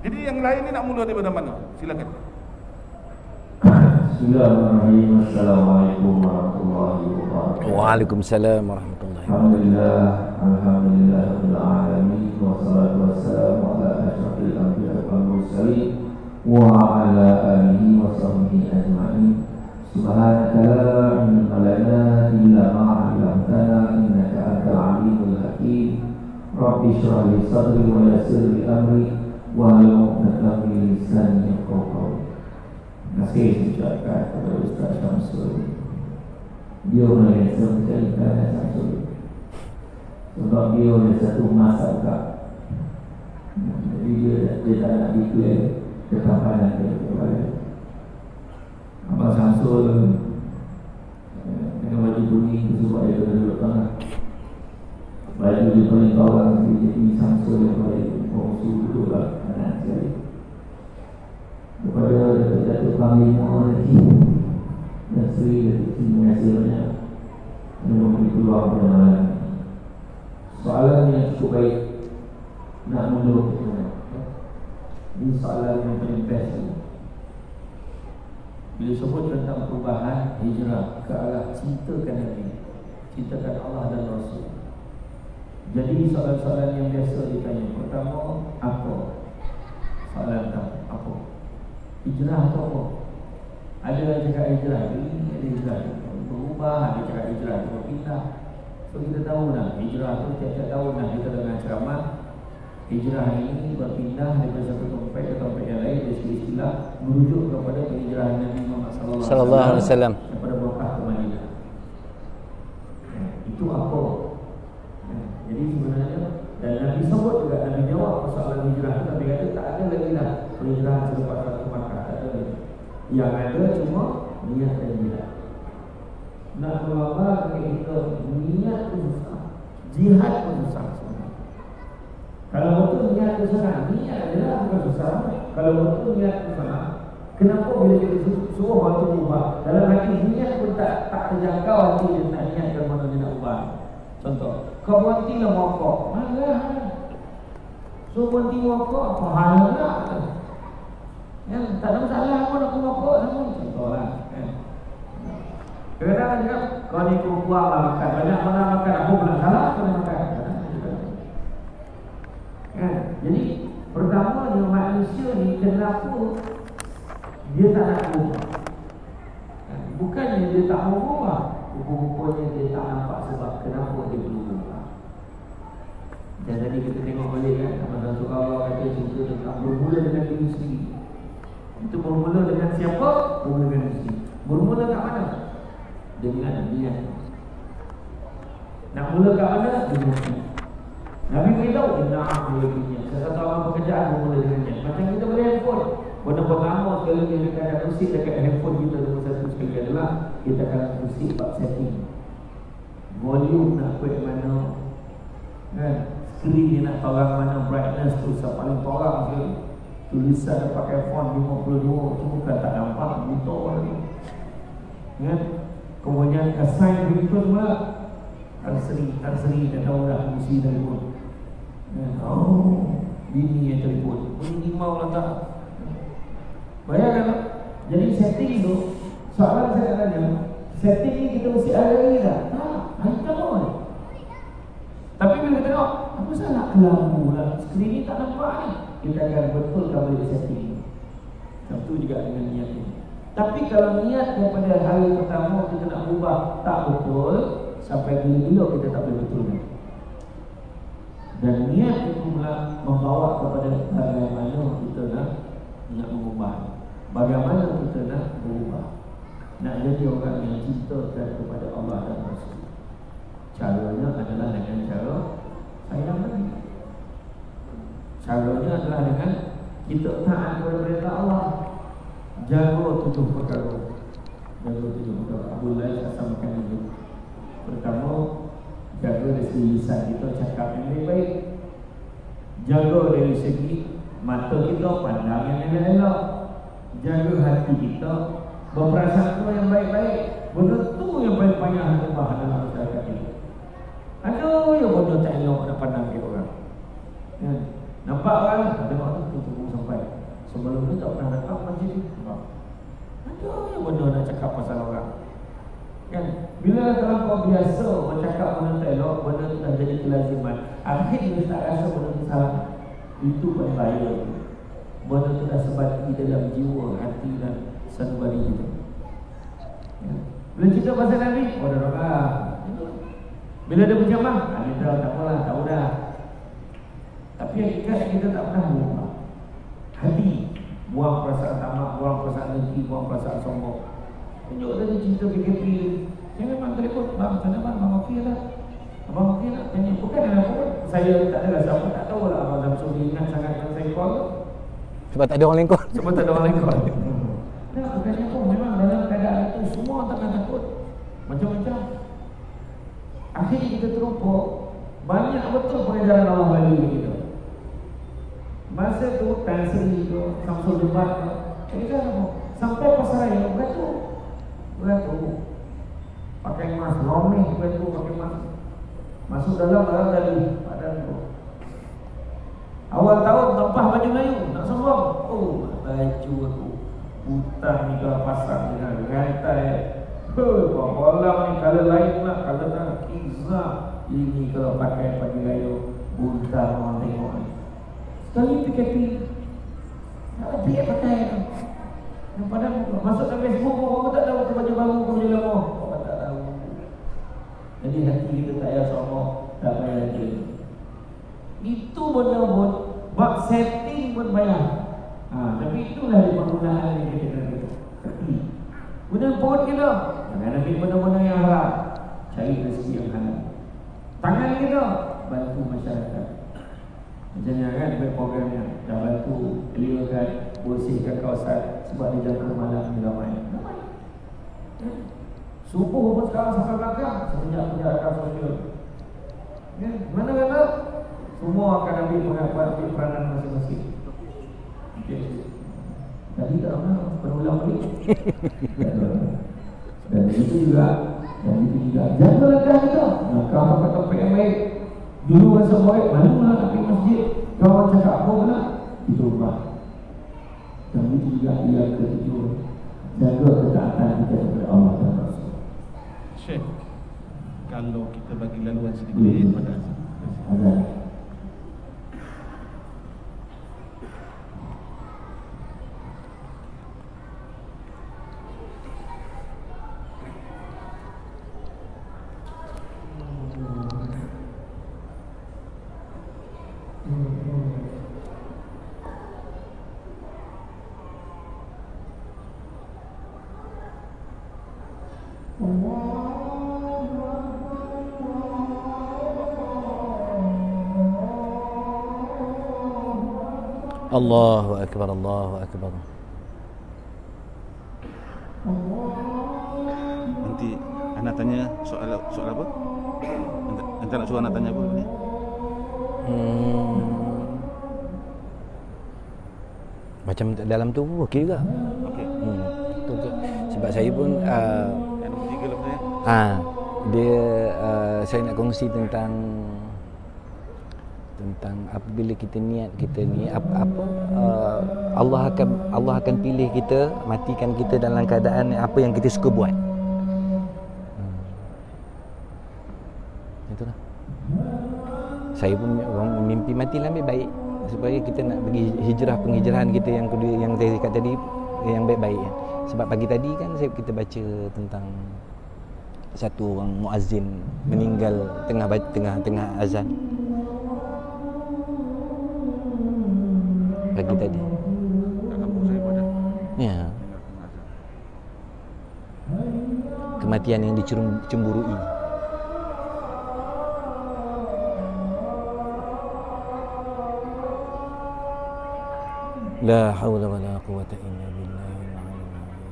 Jadi yang lain ni nak mula daripada mana? Silakan. Bismillahirrahmanirrahim. Assalamualaikum warahmatullahi wabarakatuh. Waalaikumsalam warahmatullahi wabarakatuh. Alhamdulillahirabbil alamin, wassalatu wassalamu ala asyrafil anbiya'i wal mursalin wa ala alihi wa sahbihi ajma'in. Subhanaka la ilma lana illa ma 'allamtana innaka antal alimul hakim. Rabbi shrah li sadri wa yassir li amri wa hlul 'uqdatam min lisani yafqahu qawli. Masih diucapkan kepada Ustaz Samsul. Dia orang yang sekali kerana Samsul, sebab dia ada satu masalah. Jadi dia tak nak declare ketampanan dia kepada Abang Samsul dengan baju kuning itu sebab dia duduk tengah. Baju dia paling bawah, jadi Samsul yang paling bongsu duduklah kanan sekali. Kepada Datuk Panglima dan Sri terima kasih banyak memberi peluang pada malam. Soalan yang cukup baik, nak mundur ini soalan yang paling best. Bila sebut tentang perubahan hijrah ke arah cintakan Nabi, cintakan Allah dan Rasul. Jadi soalan-soalan yang biasa ditanya, pertama, apa? Soalan pertama, apa? Hijrah atau apa? Ada yang cakap hijrah, ini ada hijrah berubah, ada cakap hijrah berpindah. So kita tahu lah, hijrah tu tiap-tiap tahun lah kita dengan ceramah. Hijrah ini berpindah daripada satu tempat ke tempat yang lain, dari istilah merujuk kepada penghijrahan Nabi Muhammad sallallahu alaihi wasallam daripada Mekah ke Madinah. Itu apa? Jadi sebenarnya, dan Nabi sebut juga, Nabi jawab persoalan hijrah itu, Nabi kata tak ada lagi lah penghijrahan selepas ke Mekah, tak ada lagi. Yang ada cuma niat dan jihad. Nak berubah kita niat itu susah. Jihad pun susah sebenarnya. Kalau betul niat tu salah, niat adalah bukan susah. Kalau betul niat tu salah, kenapa bila kita suruh orang tu ubah? Dalam hati niat pun tak terjangkau hati dia nak niat ke mana dia nak ubah. Contoh, kau berhentilah merokok. Malah. So berhenti merokok, apa hal lah? Tak ada masalah pun aku merokok sama. Contohlah. Kadang-kadang dia kau ni kurang lah makan. Banyak mana makan, aku pula salah kau nak makan. Jadi pertama dia manusia ni kenapa dia tak nak berubah? Bukannya dia tak mau berubah, rupanya dia tak nampak sebab kenapa dia perlu berubah. Dan tadi kita tengok balik kan, Ramadan Surah Allah kata cerita tentang bermula dengan diri sendiri. Itu bermula dengan siapa? Bermula dengan diri sendiri. Bermula kat mana? Dengan niat. Nak mula kat mana? Dengan niat. Nabi beritahu inna a'udzubillahi sesuatu amal pekerjaan bermula dengan niat. Macam kita beli handphone, benda pertama sekali kita akan usik dekat handphone kita nombor satu sekali adalah kita akan usik bab setting. Volume nak kuat mana, kan? Screen dia nak torang mana, brightness tu paling torang sekali. Tulisan dia pakai font 52, tu bukan tak nampak, buta lagi. Kan? Kemudian assign berikut pula Tan Sri dah tahu dah fungsi telefon. Oh, bini yang telefon. Ini mau lah tak. Bayangkan. Jadi setting tu, soalan saya tanya, setting ni kita mesti ada lagi tak? Tak, kita mau ni. Tapi bila kita tengok, apa salah kelambu lah, skrin ni tak nampak ni. Kita akan betulkan balik setting. Tentu juga dengan niat ni. Tapi kalau niat daripada hari pertama kita nak ubah tak betul, sampai bila-bila kita tak boleh betulkan. Dan niat itu pula membawa kepada bagaimana kita nak mengubah, bagaimana kita nak berubah, nak jadi orang yang cintakan kepada Allah dan Rasul. Caranya adalah dengan cara sayang Nabi. Caranya adalah dengan kita taat kepada perintah Allah, jaga 7 perkara. Jaga 7 perkara. Abu Lail asal makan dulu. Pertama, jaga dari segi lisan kita cakap yang baik. Jaga dari segi mata kita pandang yang elok. Jaga hati kita berprasangka yang baik-baik. Benda tu yang paling payah ubah dalam masyarakat kita. Ada yang benda tak elok nak pandang kita orang. Ya. Nampak kan? Tengok tu tunggu sampai. Sebelum ni tak pernah datang masjid ni. Ada yang benda nak cakap pasal orang. Kan? Bila terlampau biasa bercakap benda tak elok, benda tu dah jadi kelaziman. Akhirnya tak rasa benda tu salah. Itu paling bahaya. Benda tu dah sebati dalam jiwa, hati dan sanubari kita. Ya. Bila cerita pasal Nabi, oh dah orang. Bila dia berjamah, dia dah tak apalah, tahu dah. Tapi hakikat kita tak pernah berubah. Hati, buang perasaan tamak, buang perasaan dengki, buang perasaan sombong. Tunjuk tadi cerita PKP. Saya memang telefon, bang, sana bang, bang okey lah. Abang okey lah, tanya, bukan ada apa pun. Saya tak ada rasa apa, tak tahu lah Abang Samsul ingat sangat yang saya call tu. Sebab tak ada orang lain call. Sebab tak ada orang lain call. Tak, bukannya pun, memang dalam keadaan itu semua tengah takut. Macam-macam. Akhirnya kita terlupa, banyak betul peredaran Allah bagi kita. Masa tu, Tan Sri tu, Samsul debat tu, sampai pasaraya, beratur. Pakai emas, romeh beratur, pakai emas. Masuk dalam dari badan tu. Awal tahun tempah baju Melayu, nak sombong. Oh, baju aku hutang ni kalau pasang dengan rantai. Kolam ni kalau lain lah, kalau nak kisah. Ini kalau pakai baju Melayu, buntang orang tengok ni. Sekali PKP, dia pakai. Padahal masuk ke Facebook, orang tak tahu baju baru pun dia lama. Orang tak tahu. Jadi hati kita tak payah sombong, tak payah dia. Itu benda pun, bab setting pun payah. Tapi itulah penggunaan yang kita kena. Benda perut kita, jangan ambil benda-benda yang haram. Cari rezeki yang halal. Tangan kita, bantu masyarakat. Macamnya kan, buat programnya. Dah bantu clearkan, bersihkan kawasan. Sebab dia jangka malam ni ramai. Subuh pun sekarang sampai belakang. Sejak penjarakan sosial. Ya, mana-mana semua akan ambil peranan masing-masing. Okay. Tadi tak pernah berulang balik. Dan itu juga jaga langkah kita. Kau kata PMA dulu masa baik, malulah nak pergi masjid. Kau cakap apa pula? Itu ubah. Dan itu juga yang ketujuh, jaga ketaatan kita kepada Allah dan Rasul. Syekh, kalau kita bagi laluan sedikit pada azan. Allahu Akbar, Allahu Akbar. Nanti anak tanya soal apa? Nanti nak suruh anak tanya apa ni? Macam dalam tu okey juga. Okey. Tu ke. Sebab saya pun Yang nombor 3 lah saya. dia saya nak kongsi tentang apabila kita niat kita ni Allah akan pilih kita, matikan kita dalam keadaan apa yang kita suka buat. Itulah. Saya pun mimpi mati lebih baik supaya kita nak pergi penghijrahan kita yang saya cakap tadi yang baik-baik. Sebab pagi tadi kan kita baca tentang satu orang muazzin meninggal tengah azan. Pagi tadi. Kat kampung saya pun ada. Ya. Kematian yang dicemburui. La haula wala quwwata illa billahil aliyyil azim.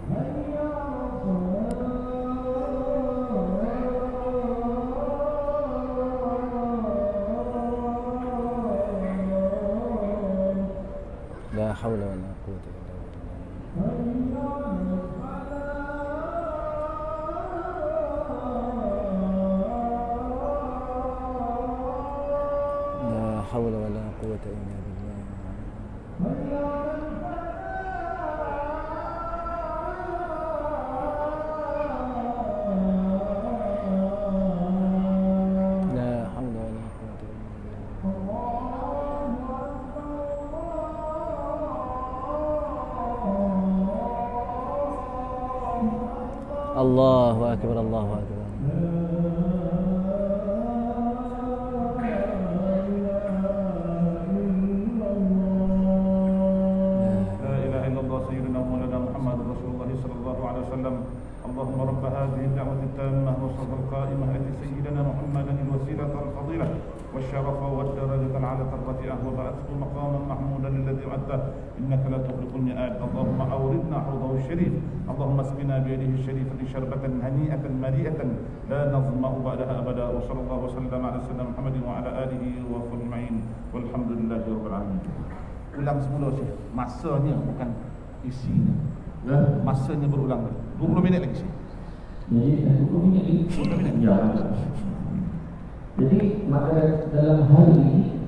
La haula wala quwwata illa billah. La haula wala quwwata illa billah. La haula wala quwwata illa billah. Allahu Akbar, Allahu Akbar. لا إله إلا الله سيدنا مولانا محمد رسول الله صلى الله عليه وسلم. اللهم رب هذه الدعوة التامة والصلاة القائمة التي سيدنا محمدا الوسيلة الفضيلة والشرف والدرجة العالية الرفيعة وبعثه مقاما محمودا الذي وعدته إنك لا تخلف الميعاد. اللهم أوردنا حوضه الشريف. اللهم اسقنا بيده الشريفة شربة هنيئة مليئة لا نظمأ بعدها أبدا. وصلى الله وسلم على سيدنا محمد وعلى آله وصحبه أجمعين والحمد لله رب العالمين. Ulang semula Syekh. Masanya bukan isinya. Masanya berulang. 20 minit lagi Syekh. Jadi 20 minit ni 20 minit. ya. Jadi maka dalam hal ini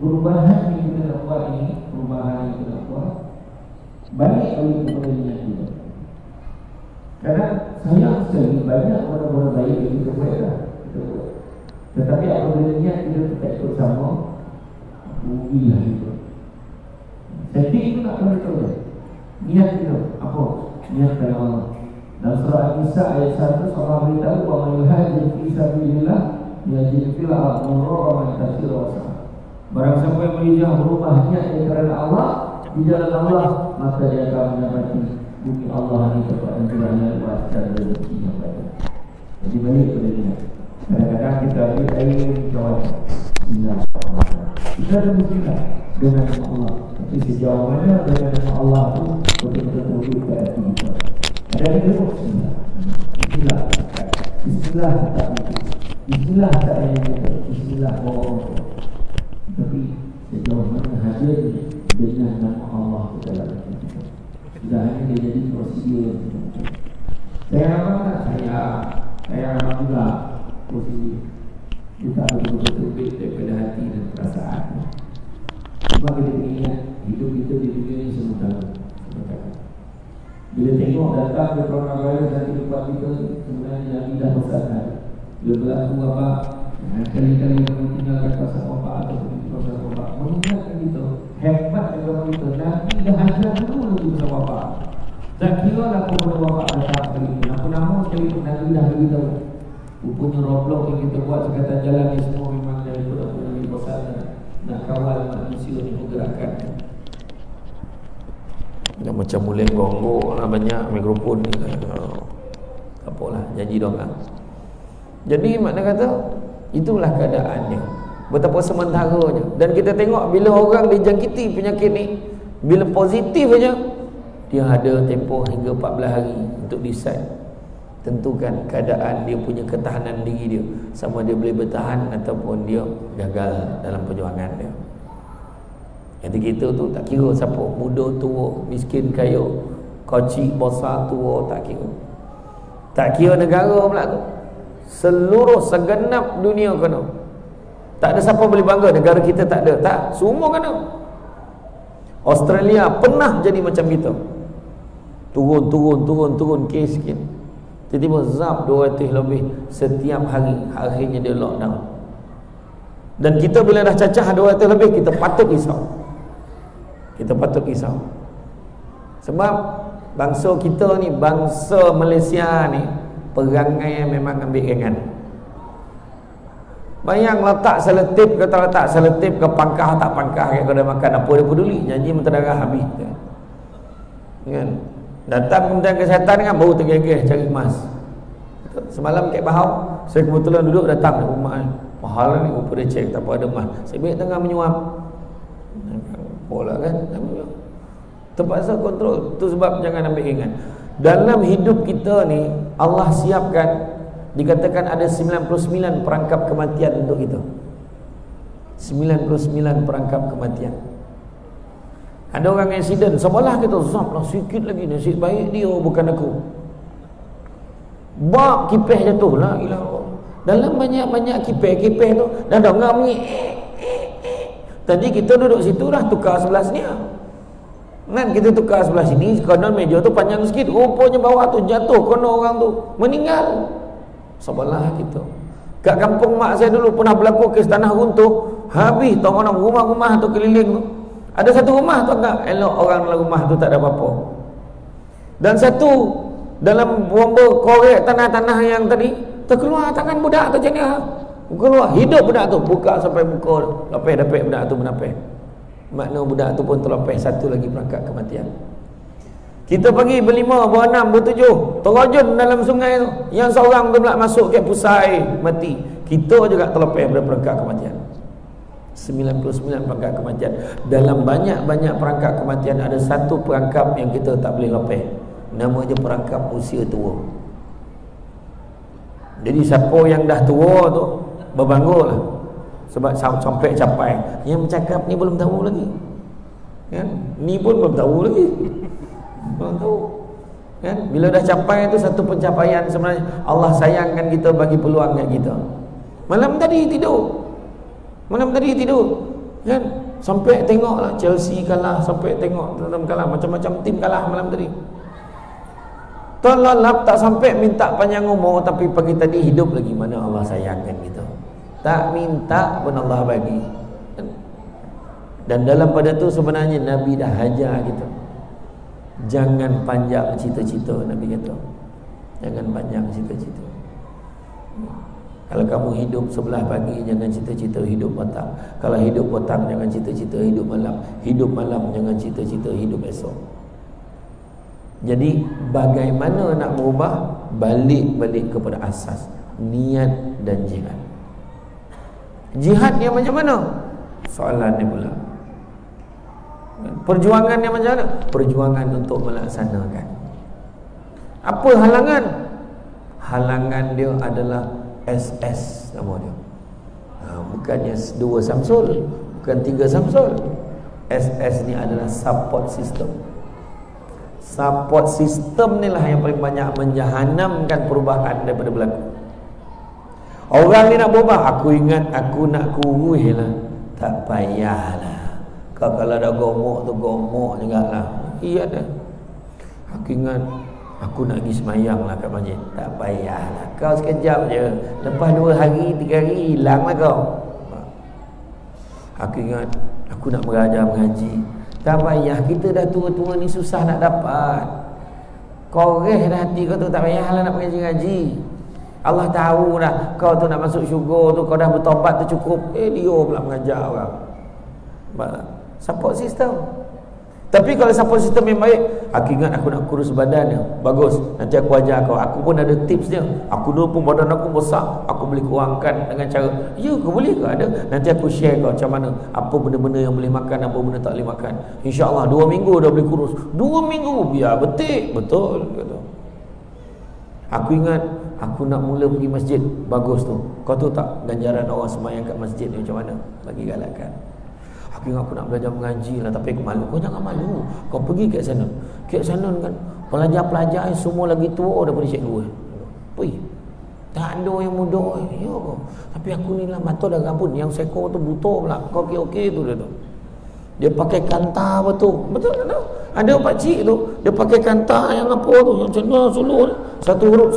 perubahan yang kita nak buat ini, perubahan yang kita nak buat balik oleh kepada niat kita. Karena sayang sekali banyak orang-orang baik yang kita buat dah. Tetapi apabila niat kita tak ikut sama, rugilah itu. Setting itu tak pernah betul. Niat kita apa? Niat kepada Allah. Dalam surah An-Nisa ayat 1 Allah beritahu bahawa yuhajir fi sabilillah yajid fil ardi muraghamaman katsira wa sa'a. Barang siapa yang berhijrah berubah niatnya kerana Allah di jalan Allah, maka dia akan mendapati bumi Allah ini tempat yang banyak luas dan rezeki yang banyak. Jadi balik pada niat. Kadang-kadang kita ambil air jawab Bismillahirrahmanirrahim. Kita ada musibah dengan nama Allah. Tapi sejauh mana dengan nama Allah itu betul-betul terwujud ke hati kita. Ada yang berdoa Bismillah. Bismillah tak mungkin. istilah saya kata, istilah orang, tapi sejauh mana hadir dengan nama Allah ke dalam kita. Sudah hanya dia jadi prosedur. Saya apa? Saya juga posisi kita betul-betul daripada hati dan perasaan. Sebab kita ingat hidup kita di dunia ini sementara. Bila tengok datang ke coronavirus dan kehidupan kita, sebenarnya Nabi dah pesankan. Bila berlaku apa, kali-kali kamu tinggalkan kuasa bapak atau kuasa bapak, mengingatkan kita hebat agama kita. Nabi dah ajar dulu lagi bersama bapak. Tak kira lah kepada bapak datang sekali pun, apa-apa sekali pun Nabi dah beritahu. Rupanya roblok yang kita buat sekatan jalan ni semua memang daripada Nabi pesan nak kawal manusia ni menggerakkan. Yang macam mulai gonggok lah, banyak mikrofon ni apalah, janji dong lah. Jadi makna kata itulah keadaannya, betapa sementaranya. Dan kita tengok bila orang dijangkiti penyakit ni, bila positif aja dia ada tempoh hingga 14 hari untuk decide, tentukan keadaan dia punya ketahanan diri dia, sama dia boleh bertahan ataupun dia gagal dalam perjuangan dia. Jadi kita tu tak kira siapa, muda tua, miskin kaya, kecil besar tua, tak kira. Tak kira negara pula tu. Seluruh segenap dunia kena. Tak ada siapa boleh bangga negara kita tak ada. Tak, semua kena. Australia pernah jadi macam kita. Turun kes sikit. Tiba-tiba zap 200 lebih setiap hari. Akhirnya dia lockdown. Dan kita bila dah cacah 200 lebih, kita patut risau. Kita patut risau. Sebab bangsa kita ni, bangsa Malaysia ni, perangai memang ambil ringan. Bayang letak selotip ke tak letak selotip ke, pangkah tak pangkah ke, kalau makan apa dia peduli, janji mentera habis kan. Datang Kementerian Kesihatan kan baru tergegeh cari emas. Semalam Kek Bahau, saya kebetulan duduk datang rumah mahal ni, rupa dia cek tak apa ada emas. Saya baik tengah menyuap bola kan, terpaksa kontrol. Itu sebab jangan ambil ringan. Dalam hidup kita ni Allah siapkan, dikatakan ada 99 perangkap kematian untuk kita. 99 perangkap kematian. Ada orang accident sebelah kita, zap lah sikit lagi, nasib baik dia bukan aku. Bak kipeh jatuh lah, ilah. Dalam banyak-banyak kipeh tu dah dengar bunyi. Tadi kita duduk situ dah tukar sebelah sini. Kan kita tukar sebelah sini, konon meja tu panjang sikit, rupanya bawah tu jatuh, konon orang tu meninggal sebelah kita. Kat kampung mak saya dulu pernah berlaku kes tanah runtuh, habis tahu mana rumah-rumah tu keliling tu. Ada satu rumah tu agak elok, orang dalam rumah tu tak ada apa-apa. Dan satu dalam bomba korek tanah-tanah yang tadi terkeluar tangan budak tu macam ni. Keluar hidup budak tu, buka sampai muka, lapis-lapis budak tu menapis. Makna budak tu pun terlepas satu lagi perangkap kematian. Kita pergi berlima, berenam, bertujuh, terjun dalam sungai tu. Yang seorang tu pula masuk ke pusai, mati. Kita juga terlepas daripada perangkap kematian. 99 perangkap kematian. Dalam banyak-banyak perangkap kematian, ada satu perangkap yang kita tak boleh lepas. Namanya perangkap usia tua. Jadi siapa yang dah tua tu berbanggalah. Sebab sampai capai. Yang bercakap ni belum tahu lagi. Kan? Ni pun belum tahu lagi. Belum tahu. Kan? Bila dah capai tu satu pencapaian, sebenarnya Allah sayangkan kita, bagi peluang kat kita. Malam tadi tidur. Kan? Sampai tengoklah Chelsea kalah, sampai tengok Tottenham kalah, macam-macam tim kalah malam tadi. Tolak tak sampai minta panjang umur, tapi pagi tadi hidup lagi. Mana Allah sayangkan kita. Tak minta pun Allah bagi. Dan dalam pada tu sebenarnya Nabi dah hajar kita, jangan panjang cita-cita. Nabi kata jangan panjang cita-cita. Kalau kamu hidup sebelah pagi, jangan cita-cita hidup petang. Kalau hidup petang, jangan cita-cita hidup malam. Hidup malam, jangan cita-cita hidup esok. Jadi bagaimana nak berubah? Balik kepada asas, niat dan jihad. Jihad yang macam mana? Soalan ni pula. Perjuangan yang macam mana? Perjuangan untuk melaksanakan. Apa halangan? Halangan dia adalah SS nama dia. Bukannya 2 Samsul, bukan 3 Samsul. SS ni adalah support system. Support system ni lah yang paling banyak menjahanamkan perubahan daripada berlaku. Orang ni nak berubah, aku ingat aku nak kurus lah. Tak payahlah. Kau kalau dah gomok tu gomok jugalah. Iya dah. Aku ingat aku nak pergi semayang lah kat masjid. Tak payahlah. Kau sekejap je. Lepas 2 hari, 3 hari hilang lah kau. Aku ingat aku nak belajar mengaji. Tak payah. Kita dah tua-tua ni susah nak dapat. Koreh dah hati kau tu. Tak payahlah nak mengaji-ngaji. Allah tahu dah kau tu nak masuk syurga tu, kau dah bertobat tu cukup. Dia pula mengajar orang. Support system. Tapi kalau support system yang baik, aku ingat aku nak kurus badan dia. Bagus, nanti aku ajar kau. Aku pun ada tips dia. Aku dulu pun badan aku besar, aku boleh kurangkan dengan cara. Ya, kau boleh ke? Ada. Nanti aku share kau macam mana, apa benda-benda yang boleh makan, apa benda tak boleh makan. InsyaAllah 2 minggu dah boleh kurus. 2 minggu, biar betik. Betul kata. Aku ingat aku nak mula pergi masjid. Bagus tu. Kau tahu tak ganjaran orang sembahyang kat masjid ni macam mana? Bagi galakan. Aku ingat aku nak belajar mengaji lah, tapi aku malu. Kau jangan malu. Kau pergi kat sana. Kat sana kan pelajar-pelajar semua lagi tua daripada cikgu. Pergi. Tak ada yang muda. Ya kau. Tapi aku ni lah mata dah rabun. Yang sekor tu buta pula. Kau okey-okey tu dia tu. Dia pakai kanta betul. Betul tak? Ada pakcik tu, dia pakai kanta yang apa tu, yang macam mana suluh tu. Satu huruf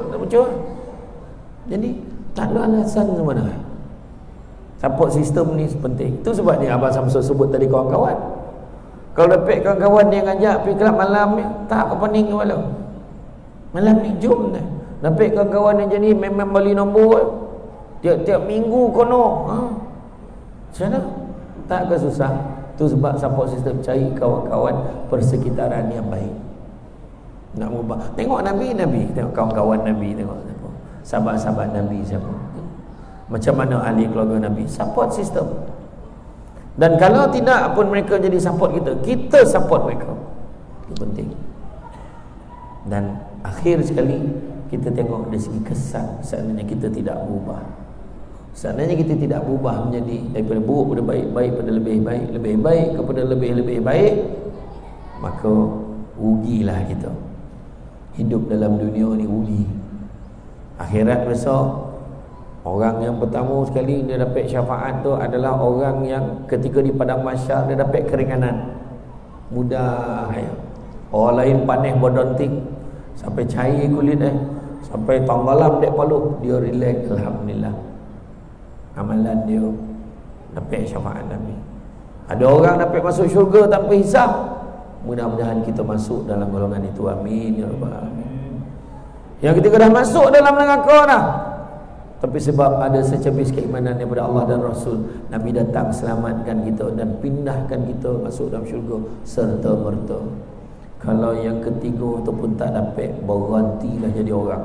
tak baca. Jadi tak ada alasan semua dah. Support system ni penting. Itu sebab ni Abang Samsul sebut tadi kawan-kawan. Kalau dapat kawan-kawan dia ngajak pergi kelab malam ni, tak apa pening kepala. Malam ni jom dah. Dapat kawan-kawan yang jadi memang beli nombor tiap-tiap minggu kono. Macam mana? Tak ke susah. Itu sebab support system, cari kawan-kawan persekitaran yang baik. Nak ubah. Tengok Nabi, tengok kawan-kawan Nabi, tengok sahabat-sahabat Nabi siapa. Macam mana ahli keluarga Nabi. Support system. Dan kalau tidak pun mereka jadi support kita support mereka. Itu penting. Dan akhir sekali kita tengok dari segi kesan, seandainya kita tidak berubah. Seandainya kita tidak berubah menjadi daripada buruk kepada baik, baik kepada lebih baik, lebih baik kepada lebih baik, maka rugilah kita. Hidup dalam dunia ni rugi. Akhirat besok, orang yang pertama sekali dia dapat syafaat tu adalah orang yang ketika di padang mahsyar dia dapat keringanan. Mudah ya. Orang lain panih bodonting sampai cair kulit sampai tanggalam dek palu, dia relax, alhamdulillah. Amalan dia dapat syafaat Nabi. Ada orang dapat masuk syurga tanpa hisab. Mudah-mudahan kita masuk dalam golongan itu. Amin ya rabbal alamin. Yang ketiga dah masuk dalam neraka dah, tapi sebab ada secebis keimanan daripada Allah dan Rasul, Nabi datang selamatkan kita dan pindahkan kita masuk dalam syurga serta merta. Kalau yang ketiga ataupun tak dapat, berhentilah jadi orang.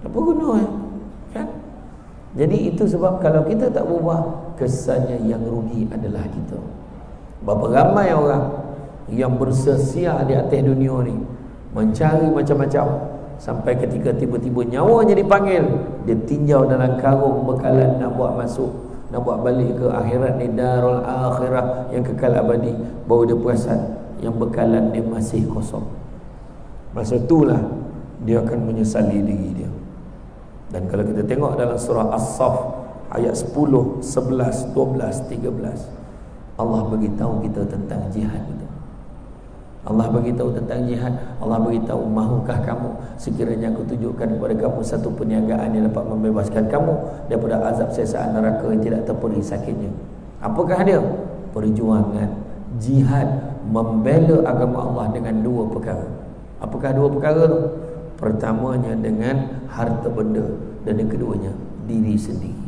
Apa guna kan? Jadi itu sebab kalau kita tak berubah, kesannya yang rugi adalah kita. Berapa ramai orang yang bersesia di atas dunia ni, mencari macam-macam, sampai ketika tiba-tiba nyawanya dipanggil, dia tinjau dalam karung bekalan nak buat masuk, nak buat balik ke akhirat ni, darul akhirah yang kekal abadi, baru dia perasan yang bekalan dia masih kosong. Masa itulah dia akan menyesali diri dia. Dan kalau kita tengok dalam surah As-Saff ayat 10, 11, 12, 13, Allah beritahu kita tentang jihad itu. Allah beritahu tentang jihad. Allah beritahu, mahukah kamu sekiranya aku tunjukkan kepada kamu satu perniagaan yang dapat membebaskan kamu daripada azab sesaan neraka yang tidak terperi sakitnya. Apakah dia? Perjuangan jihad membela agama Allah dengan 2 perkara. Apakah 2 perkara tu? Pertamanya dengan harta benda, dan yang keduanya diri sendiri.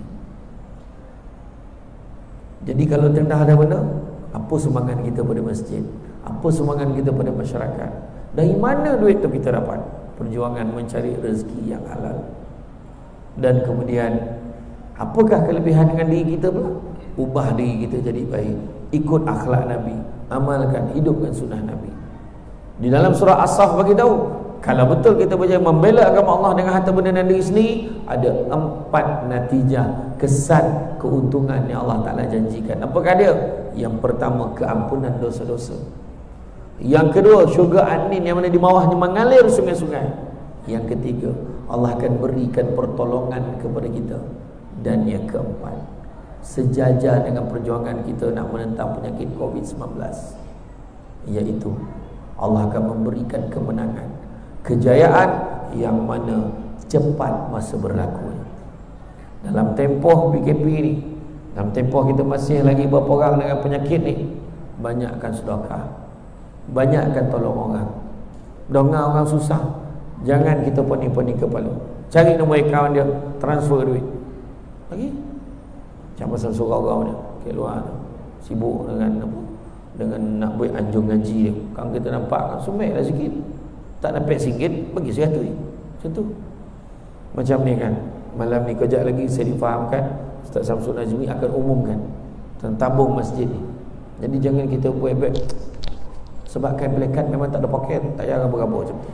Jadi kalau tidak ada benda, apa sumbangan kita pada masjid? Apa sumbangan kita pada masyarakat? Dari mana duit tu kita dapat? Perjuangan mencari rezeki yang halal. Dan kemudian, apakah kelebihan dengan diri kita pula? Ubah diri kita jadi baik, ikut akhlak Nabi, amalkan, hidupkan sunnah Nabi. Di dalam surah As-Saff bagi tahu, Kalau betul kita berjaya membela agama Allah dengan harta benda dan diri sendiri, ada 4 natijah, kesan, keuntungan yang Allah Ta'ala janjikan. Apakah dia? Yang pertama, keampunan dosa-dosa. Yang kedua, syurga Adnin yang mana di bawahnya mengalir sungai-sungai. Yang ketiga, Allah akan berikan pertolongan kepada kita. Dan yang keempat, sejajar dengan perjuangan kita nak menentang penyakit COVID-19, iaitu Allah akan memberikan kemenangan, kejayaan yang mana cepat masa berlaku. Dalam tempoh PKP ni, dalam tempoh kita masih lagi berperang dengan penyakit ni, banyakkan sedekah, banyakkan tolong orang. Dengar orang susah, jangan kita pening-pening kepala. Cari nombor akaun dia, transfer duit. Lagi macam pasal surau dia ke luar tu, sibuk dengan apa, dengan nak buat anjung ngaji dia. Kalau kita nampak kan sumek dah sikit, tak dapat RM1 bagi RM100 macam tu. Macam ni kan, malam ni kejap lagi saya difahamkan Ustaz Samsul Najmi akan umumkan tentang tabung masjid ni. Jadi jangan kita buat-buat sebabkan pelekat memang tak ada poket, tak payah rabak-rabak macam tu.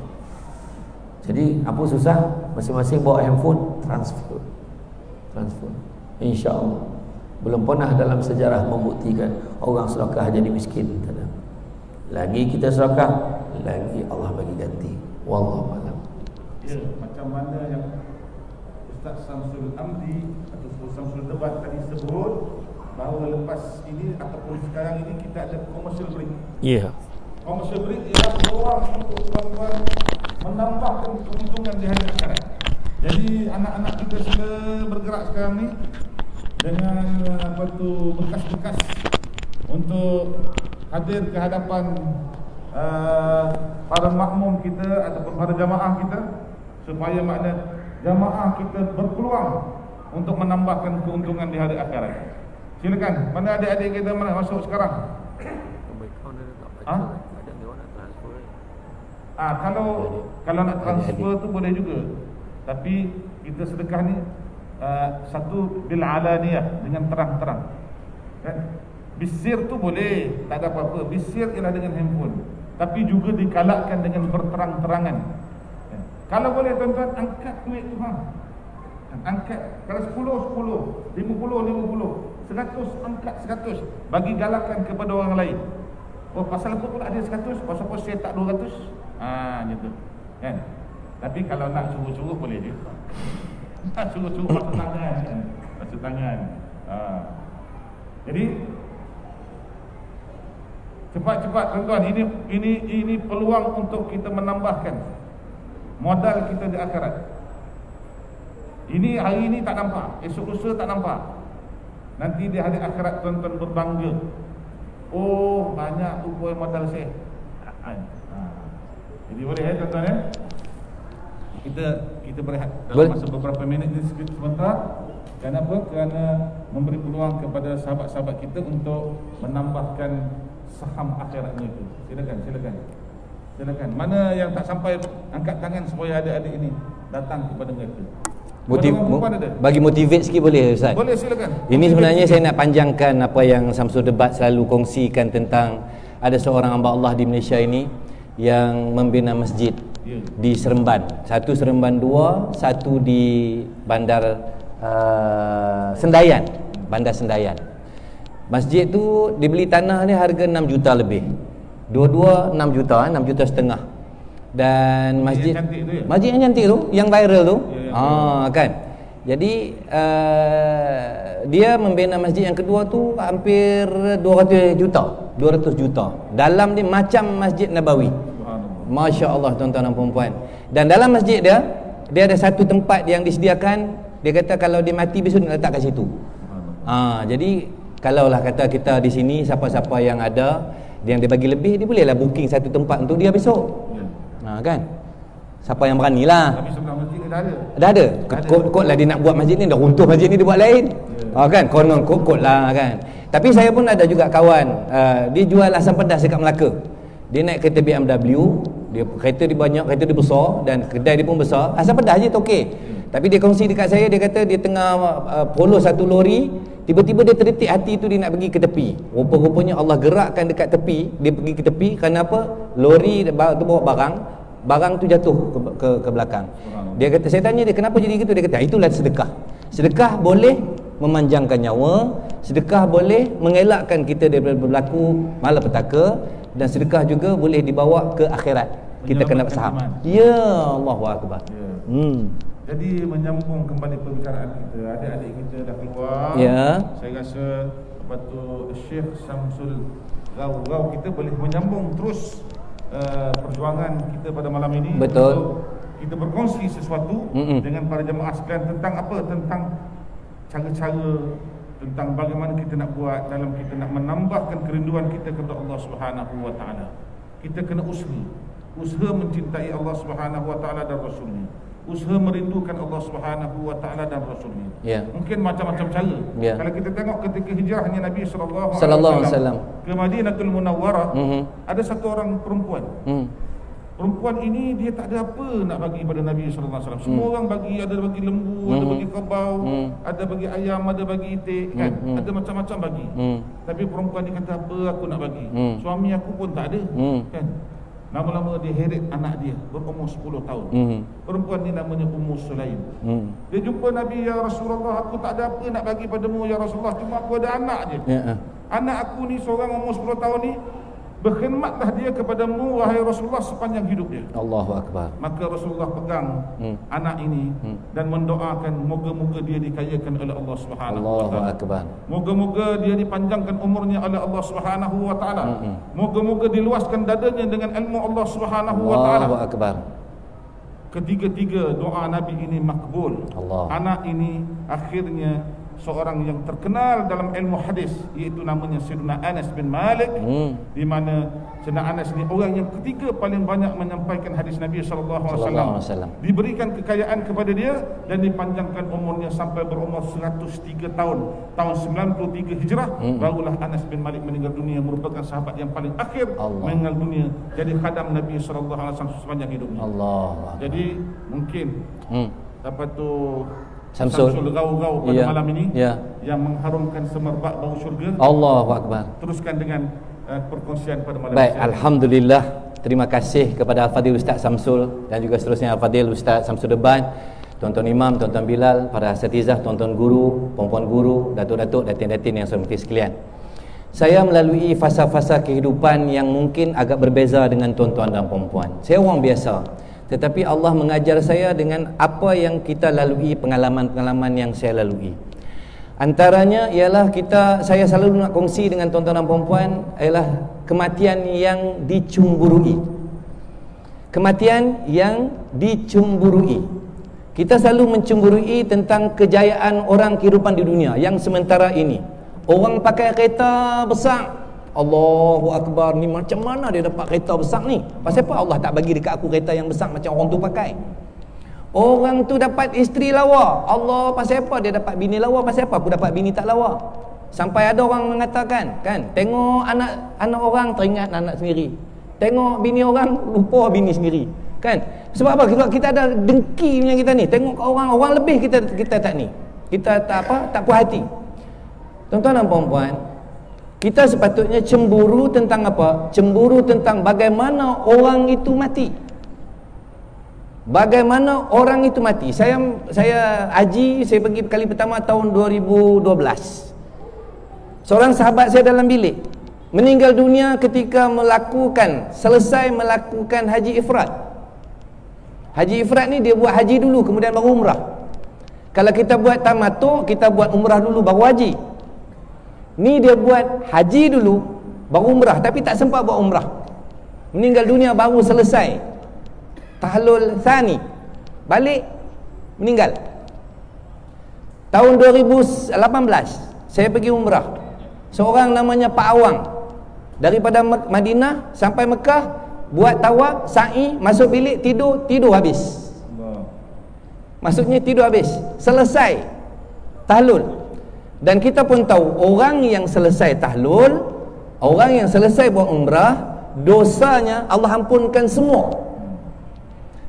Jadi apa susah, masing-masing bawa handphone, transfer, insya-Allah. Belum pernah dalam sejarah membuktikan orang sedekah jadi miskin. Lagi kita sedekah, lagi Allah bagi ganti. Wallahu a'lam. Ya, macam mana yang Ustaz Samsul Amdi atau Ustaz Samsul Debat tadi sebut, bahawa lepas ini ataupun sekarang ini kita ada commercial break. Ya. Yeah. Commercial break ialah peluang untuk tuan-tuan menambahkan keuntungan di hari akhirat. Jadi anak-anak kita sila bergerak sekarang ni dengan berkas-berkas untuk hadir ke hadapan para makmum kita ataupun para jamaah kita, supaya makna jamaah kita berpeluang untuk menambahkan keuntungan di hari akhirat. Silakan, mana adik-adik kita mana masuk sekarang? Kalau nak transfer tu boleh juga. Tapi kita sedekah ni satu bil alaniyah, dengan terang-terang. Kan? Bisir tu boleh, tak ada apa-apa. Bisir ialah dengan handphone. Tapi juga dikalakkan dengan berterang-terangan. Kan? Kalau boleh tuan-tuan, angkat duit tu angkat. Kalau 10, 50, 100, angkat 100. Bagi galakan kepada orang lain. Oh, pasal apa pula ada 100? Pasal apa saya tak 200? Gitu. Kan? Tapi kalau nak suruh-suruh boleh je. Nak suruh-suruh masuk tangan kan? Masuk tangan. Jadi cepat-cepat tuan-tuan, ini peluang untuk kita menambahkan modal kita di akhirat. Ini hari ini tak nampak, esok lusa tak nampak. Nanti di hari akhirat tuan-tuan berbangga. Oh, banyak upaya modal saya. Jadi boleh ya tuan-tuan ya. Kita berehat dalam masa beberapa minit ni sebentar. Kenapa? Kerana memberi peluang kepada sahabat-sahabat kita untuk menambahkan saham akhiratnya itu. Silakan. Mana yang tak sampai, angkat tangan supaya adik-adik ini datang kepada mereka. Bagi motivate sikit boleh Ustaz? Boleh, silakan. Ini sebenarnya saya nak panjangkan apa yang Samsul Debat selalu kongsikan tentang ada seorang hamba Allah di Malaysia ini yang membina masjid di Seremban. Satu Seremban 2, satu di Bandar Sendayan, Bandar Sendayan. Masjid tu dibeli tanah ni harga 6 juta lebih. Dua-dua 6 juta, 6 juta setengah. Dan masjid yang cantik tu, yang viral tu. Kan. Jadi dia membina masjid yang kedua tu hampir 200 juta. Dalam dia macam Masjid Nabawi. Masya Allah tuan-tuan dan puan-puan. Dan dalam masjid dia ada satu tempat yang disediakan. Dia kata kalau dia mati besok dia letak kat situ. Jadi kalaulah kata kita di sini siapa-siapa yang ada yang dia bagi lebih, dia bolehlah booking satu tempat untuk dia besok. Kan? Siapa yang beranilah. Tapi sebelah masjid ni dah ada. Kot lah dia nak buat masjid ni, dah runtuh masjid ni dia buat lain. Kan? Konon kot lah kan. Tapi saya pun ada juga kawan, dia jual asam pedas dekat Melaka. Dia naik kereta BMW, dia kereta dia banyak, kereta dia besar dan kedai dia pun besar. Asam pedas je okey. Tapi dia kongsi dekat saya, dia kata dia tengah follow satu lori, tiba-tiba dia terdetik hati tu dia nak pergi ke tepi. Rupa-rupanya Allah gerakkan dekat tepi, dia pergi ke tepi kerana apa? Lori tu bawa barang, barang tu jatuh ke belakang. Dia kata, saya tanya dia kenapa jadi gitu, dia kata itulah sedekah. Sedekah boleh memanjangkan nyawa, sedekah boleh mengelakkan kita daripada berlaku malapetaka, dan sedekah juga boleh dibawa ke akhirat. Kita kena faham. Ya, Allahu akbar. Jadi menyambung kembali perbicaraan kita, adik-adik kita dah keluar. Ya. Saya rasa lepas tu Syekh Samsul Rau kita boleh menyambung terus perjuangan kita pada malam ini. Betul. Kita berkongsi sesuatu dengan para jemaah sekalian tentang apa? Tentang cara-cara, tentang bagaimana kita nak buat dalam kita nak menambahkan kerinduan kita kepada Allah Subhanahu wa taala. Kita kena usaha mencintai Allah Subhanahu wa taala dan Rasulnya. Usaha merindukan Allah Subhanahu wa taala dan Rasulnya. Mungkin macam-macam cara. Kalau kita tengok ketika hijrahnya Nabi sallallahu alaihi wasallam ke Madinatul Munawwarah, ada satu orang perempuan. Perempuan ini dia tak ada apa nak bagi pada Nabi sallallahu alaihi wasallam. Semua orang bagi, ada bagi lembu, ada bagi kerbau, ada bagi ayam, ada bagi itik, kan? Ada macam-macam bagi. Tapi perempuan ni kata, apa aku nak bagi? Suami aku pun tak ada, kan? Lama-lama dia heret anak dia berumur 10 tahun. Perempuan ni namanya Ummu Sulaim. Dia jumpa Nabi, ya Rasulullah, aku tak ada apa nak bagi padamu ya Rasulullah, cuma aku ada anak je. Anak aku ni seorang umur 10 tahun ni, berkhidmatlah dia kepadamu wahai Rasulullah sepanjang hidup dia. Allahu akbar. Maka Rasulullah pegang anak ini dan mendoakan moga-moga dia dikayakan oleh Allah Subhanahu wa taala. Allahu akbar. Moga-moga dia dipanjangkan umurnya oleh Allah Subhanahu wa taala. Moga-moga diluaskan dadanya dengan ilmu Allah Subhanahu wa taala. Allahu akbar. Ketiga-tiga doa Nabi ini makbul. Anak ini akhirnya seorang yang terkenal dalam ilmu hadis, iaitu namanya Sayyidina Anas bin Malik, di mana Sayyidina Anas ni orang yang ketiga paling banyak menyampaikan hadis Nabi sallallahu alaihi wasallam. Diberikan kekayaan kepada dia dan dipanjangkan umurnya sampai berumur 103 tahun. Tahun 93 Hijrah barulah Anas bin Malik meninggal dunia, merupakan sahabat yang paling akhir meninggal dunia, jadi khadam Nabi sallallahu alaihi wasallam sepanjang hidupnya. Jadi mungkin dapat tu Samsul Rau pada malam ini yang mengharumkan semerbak bau syurga. Allahu akbar. Teruskan dengan perkongsian pada malam ini. Baik, alhamdulillah. Terima kasih kepada Al-Fadhil Ustaz Samsul dan juga seterusnya Al-Fadhil Ustaz Samsul Deban, Tuan-tuan Imam, Tuan-tuan Bilal, para asatizah, tuan-tuan guru, puan-puan guru, datuk-datuk, datin-datin yang saya hormati sekalian. Saya melalui fasa-fasa kehidupan yang mungkin agak berbeza dengan tuan-tuan dan puan-puan. Saya orang biasa, tetapi Allah mengajar saya dengan apa yang kita lalui, pengalaman-pengalaman yang saya lalui. Antaranya ialah saya selalu nak kongsi dengan tuan-tuan dan puan-puan ialah kematian yang dicemburui. Kematian yang dicemburui. Kita selalu mencemburui tentang kejayaan orang kehidupan di dunia yang sementara ini. Orang pakai kereta besar, Allahu akbar, ni macam mana dia dapat kereta besar ni? Pasal apa Allah tak bagi dekat aku kereta yang besar macam orang tu pakai? Orang tu dapat isteri lawa, Allah, pasal apa dia dapat bini lawa? Pasal apa aku dapat bini tak lawa? Sampai ada orang mengatakan, kan, tengok anak orang teringat anak sendiri, tengok bini orang lupa bini sendiri, kan? Sebab apa? Kita ada dengki punya kita ni. Tengok orang lebih, kita tak ni, kita tak puas hati. Tuan-tuan dan puan-puan, kita sepatutnya cemburu tentang apa? Cemburu tentang bagaimana orang itu mati. Bagaimana orang itu mati. Saya haji, saya pergi kali pertama tahun 2012. Seorang sahabat saya dalam bilik meninggal dunia ketika selesai melakukan haji ifrad. Haji ifrad ni dia buat haji dulu kemudian baru umrah. Kalau kita buat tamattu, kita buat umrah dulu baru haji. Ni dia buat haji dulu baru umrah, tapi tak sempat buat umrah. Meninggal dunia baru selesai tahlul thani, balik meninggal. Tahun 2018 saya pergi umrah. Seorang namanya Pak Awang, daripada Madinah sampai Mekah, buat tawaf, sa'i, masuk bilik, tidur habis. Maksudnya tidur habis. Selesai tahlul. Dan kita pun tahu orang yang selesai tahlul, orang yang selesai buat umrah, dosanya Allah ampunkan semua.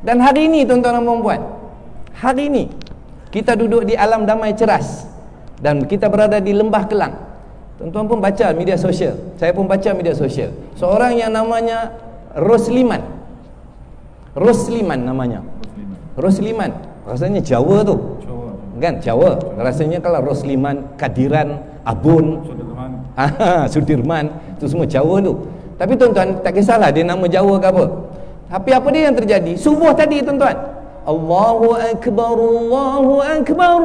Dan hari ini tuan-tuan dan puan-puan, hari ini kita duduk di alam damai ceras dan kita berada di Lembah Kelang. Tuan-tuan pun baca media sosial, saya pun baca media sosial. Seorang yang namanya Rosliman Rosliman namanya. Rosliman. Rasanya Jawa tu. Kan Jawa. Rasanya kalau Rosliman, Kadiran, Abun, Sudirman, itu semua Jawa tu. Tapi tuan-tuan, tak kisahlah dia nama Jawa ke apa. Tapi apa dia yang terjadi? Subuh tadi tuan-tuan, Allahu Akbar, Allahu Akbar,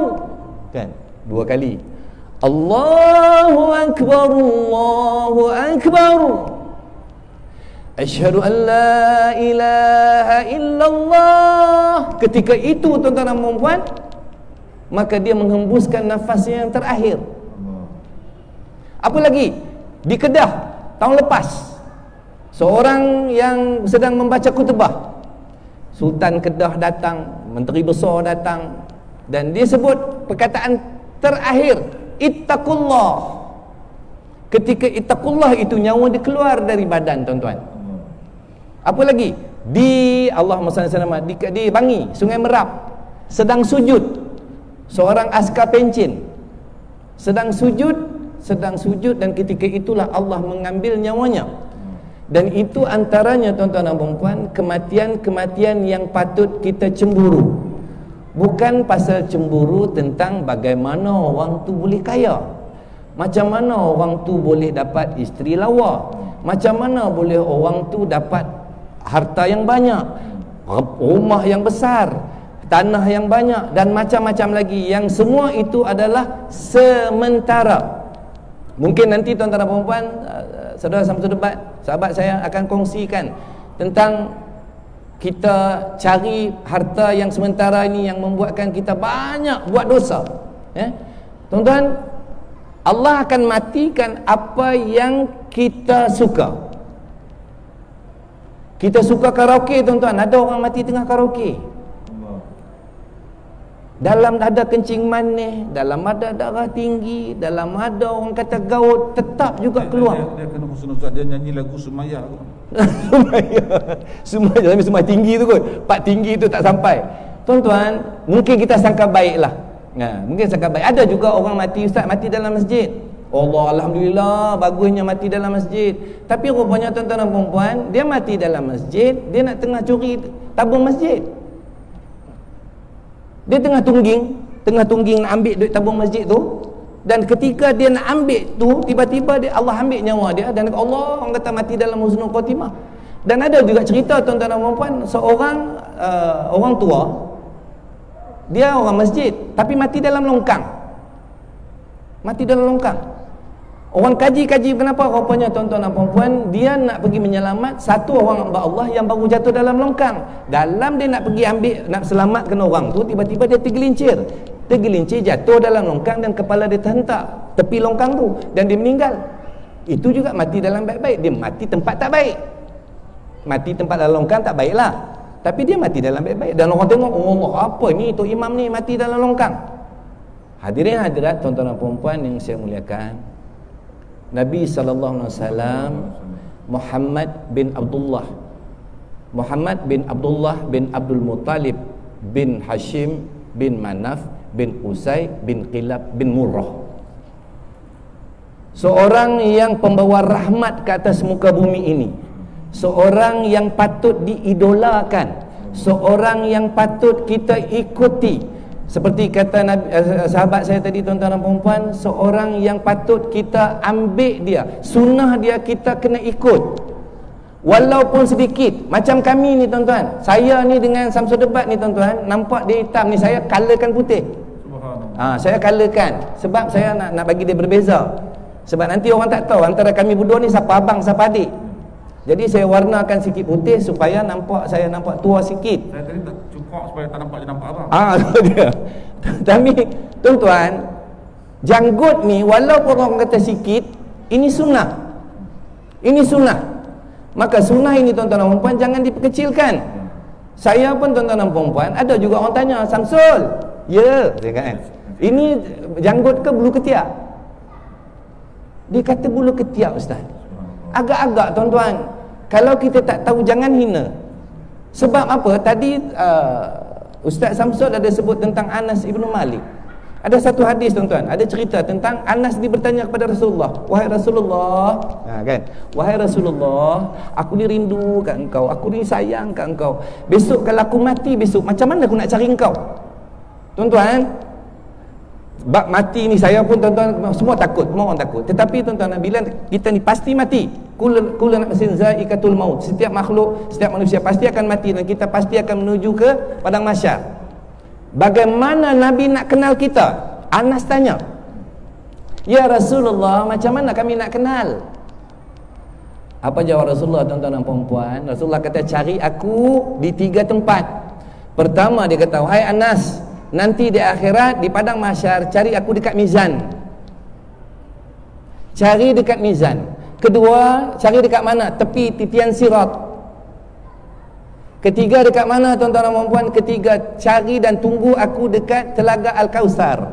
kan? 2 kali. Allahu Akbar, Allahu Akbar, Asyhadu an la ilaha illallah. Ketika itu tuan-tuan dan puan-puan, maka dia menghembuskan nafasnya yang terakhir. Apa lagi? Di Kedah tahun lepas, seorang yang sedang membaca khutbah, Sultan Kedah datang, Menteri Besar datang, dan dia sebut perkataan terakhir, ittaqullah. Ketika ittaqullah itu, nyawa dia keluar dari badan tuan-tuan. Apa lagi? Di Allahumma salli alaihi wasallam, di Bangi, Sungai Merap, sedang sujud, seorang askar pencen sedang sujud, dan ketika itulah Allah mengambil nyawanya. Dan itu antaranya tuan-tuan dan puan-puan, kematian-kematian yang patut kita cemburu. Bukan pasal cemburu tentang bagaimana orang tu boleh kaya, macam mana orang tu boleh dapat isteri lawa, macam mana boleh orang tu dapat harta yang banyak, rumah yang besar, tanah yang banyak, dan macam-macam lagi. Yang semua itu adalah sementara. Mungkin nanti tuan-tuan dan puan-puan, saudara Samsul Debat, sahabat saya akan kongsikan tentang kita cari harta yang sementara ini yang membuatkan kita banyak buat dosa. Tuan-tuan, Allah akan matikan apa yang kita suka. Kita suka karaoke tuan-tuan, ada orang mati tengah karaoke. Dalam ada kencing manis, dalam ada darah tinggi, dalam ada orang kata gaut, tetap juga keluar. Dia kena khusus-khusus, dia nyanyi lagu Sumaya. Sumaya tapi Sumaya tinggi tu kot. Part tinggi tu tak sampai. Tuan-tuan, mungkin kita sangka baiklah. Mungkin sangka baik. Ada juga orang mati, ustaz, mati dalam masjid. Allah, alhamdulillah, bagusnya mati dalam masjid. Tapi rupanya tuan-tuan dan puan-puan, dia mati dalam masjid, dia nak tengah curi tabung masjid. Dia tengah tungging nak ambil duit tabung masjid tu, dan ketika dia nak ambil tu, tiba-tiba Allah ambil nyawa dia, dan Allah orang kata mati dalam husnul khatimah. Dan ada juga cerita tuan-tuan dan puan-puan, seorang orang tua, dia orang masjid tapi mati dalam longkang. Mati dalam longkang. Orang kaji kenapa, rupanya tuan-tuan dan puan-puan, dia nak pergi menyelamat satu orang hamba Allah yang baru jatuh dalam longkang. Dalam dia nak pergi ambil, nak selamatkan orang tu, tiba-tiba dia tergelincir jatuh dalam longkang, dan kepala dia terhentak tepi longkang tu, dan dia meninggal. Itu juga mati dalam baik-baik. Dia mati tempat tak baik. Mati tempat dalam longkang tak baiklah, tapi dia mati dalam baik-baik. Dan orang tengok, oh Allah, apa ni Tok Imam ni mati dalam longkang. Hadirin hadirat tuan-tuan dan puan-puan yang saya muliakan, Nabi SAW, Muhammad bin Abdullah bin Abdul Muttalib bin Hashim bin Manaf bin Qusay bin Qilab bin Murrah, seorang yang pembawa rahmat ke atas muka bumi ini, seorang yang patut diidolakan, seorang yang patut kita ikuti. Seperti kata sahabat saya tadi tuan-tuan dan puan-puan, seorang yang patut kita ambil dia, sunnah dia kita kena ikut, walaupun sedikit. Macam kami ni tuan-tuan, saya ni dengan Samsul Debat ni tuan-tuan, nampak dia hitam ni, saya colourkan putih. Saya colourkan sebab saya nak bagi dia berbeza. Sebab nanti orang tak tahu antara kami berdua ni siapa abang siapa adik. Jadi saya warnakan sikit putih supaya saya nampak tua sikit. Saya tadi tak cukup supaya tak nampak abang. Itu dia. Tapi tuan-tuan, janggut ni walaupun orang kata sikit, ini sunnah. Ini sunnah. Maka sunnah ini tuan-tuan dan puan-puan jangan diperkecilkan. Saya pun tuan-tuan dan puan-puan, ada juga orang tanya, Samsul, ya, saya kata, ini janggut ke bulu ketiak? Dia kata bulu ketiak, ustaz. Agak-agak tuan-tuan, kalau kita tak tahu jangan hina. Sebab apa? Tadi Ustaz Samsul ada sebut tentang Anas Ibn Malik. Ada satu hadis tuan-tuan, ada cerita tentang Anas bertanya kepada Rasulullah, wahai Rasulullah, kan? Wahai Rasulullah, aku ni rindu kat engkau, aku ni sayang kat engkau. Besok kalau aku mati besok, macam mana aku nak cari engkau? Tuan-tuan, bab mati ni saya pun tuan-tuan semua takut, semua orang takut. Tetapi tuan-tuan, bila kita ni pasti mati. Kullu nafsin za'iqatul maut. Setiap makhluk, setiap manusia pasti akan mati dan kita pasti akan menuju ke padang mahsyar. Bagaimana Nabi nak kenal kita? Anas tanya. Ya Rasulullah, macam mana kami nak kenal? Apa jawab Rasulullah, tuan-tuan dan puan-puan? Rasulullah kata, cari aku di 3 tempat. Pertama dia kata, wahai Anas, nanti di akhirat di padang mahsyar cari aku dekat mizan. Cari dekat mizan. Kedua, cari dekat mana? Tepi titian sirat. Ketiga, dekat mana tuan-tuan dan puan-puan? Ketiga, cari dan tunggu aku dekat Telaga Al-Kausar.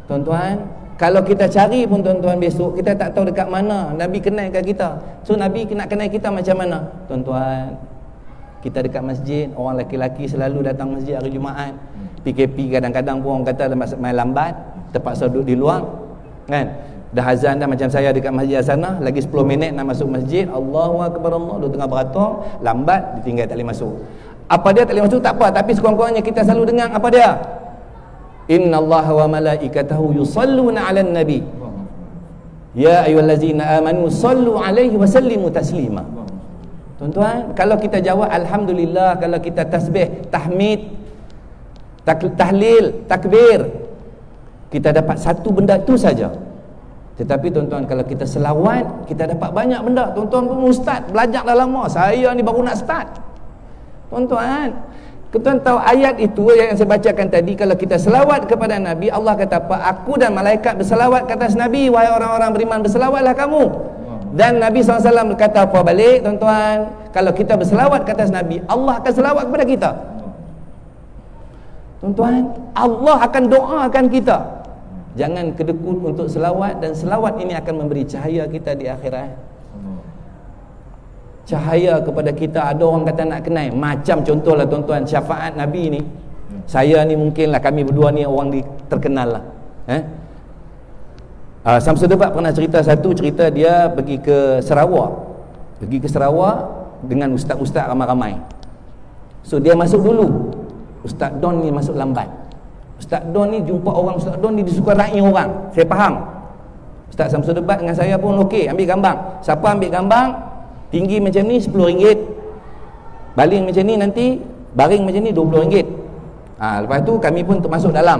Tuan-tuan, kalau kita cari pun tuan-tuan besok, kita tak tahu dekat mana Nabi kenal kat kita. So Nabi nak kenal kita macam mana? Tuan-tuan, kita dekat masjid, orang lelaki-lelaki selalu datang masjid hari Jumaat. PKP kadang-kadang pun orang kata main lambat, terpaksa duduk di luar, kan? Dah azan dah, macam saya dekat masjid sana, lagi 10 minit nak masuk masjid, Allahu Akbar, Allah, duduk tengah beratur, lambat, ditinggal tak boleh masuk. Apa dia tak boleh masuk? Tak apa, tapi sekurang-kurangnya kita selalu dengar apa dia? Innallaha wa malaikatahu yusalluna 'alan nabi. Ya ayyuhallazina amanu sallu 'alaihi wa sallimu taslima. Tuan-tuan, kalau kita jawab alhamdulillah, kalau kita tasbih, tahmid, tahlil, takbir, kita dapat satu benda tu saja. Tetapi tuan-tuan, kalau kita selawat, kita dapat banyak benda. Tuan-tuan pun ustaz, belajar dah lama. Saya ni baru nak start. Tuan-tuan, tuan tahu ayat itu yang saya bacakan tadi, kalau kita selawat kepada Nabi, Allah kata apa? Aku dan malaikat berselawat ke atas Nabi. Wahai orang-orang beriman, berselawatlah kamu. Dan Nabi SAW berkata apa balik, tuan-tuan? Kalau kita berselawat ke atas Nabi, Allah akan selawat kepada kita. Tuan-tuan, Allah akan doakan kita. Jangan kedekut untuk selawat, dan selawat ini akan memberi cahaya kita di akhirat. Cahaya kepada kita. Ada orang kata nak kenal, macam contohlah tuan-tuan, syafaat Nabi ni. Saya ni mungkinlah, kami berdua ni orang terkenal lah. Samsul Debat pernah cerita satu cerita, dia pergi ke Sarawak. Pergi ke Sarawak dengan ustaz-ustaz ramai-ramai. So dia masuk dulu. Ustaz Don ni masuk lambat. Ustaz Don ni jumpa orang, Ustaz Don ni dia suka raih orang. Saya faham. Ustaz Samsul Debat dengan saya pun okey, ambil gambar. Siapa ambil gambar tinggi macam ni RM10, baling macam ni nanti baring macam ni RM20. Lepas tu kami pun termasuk dalam.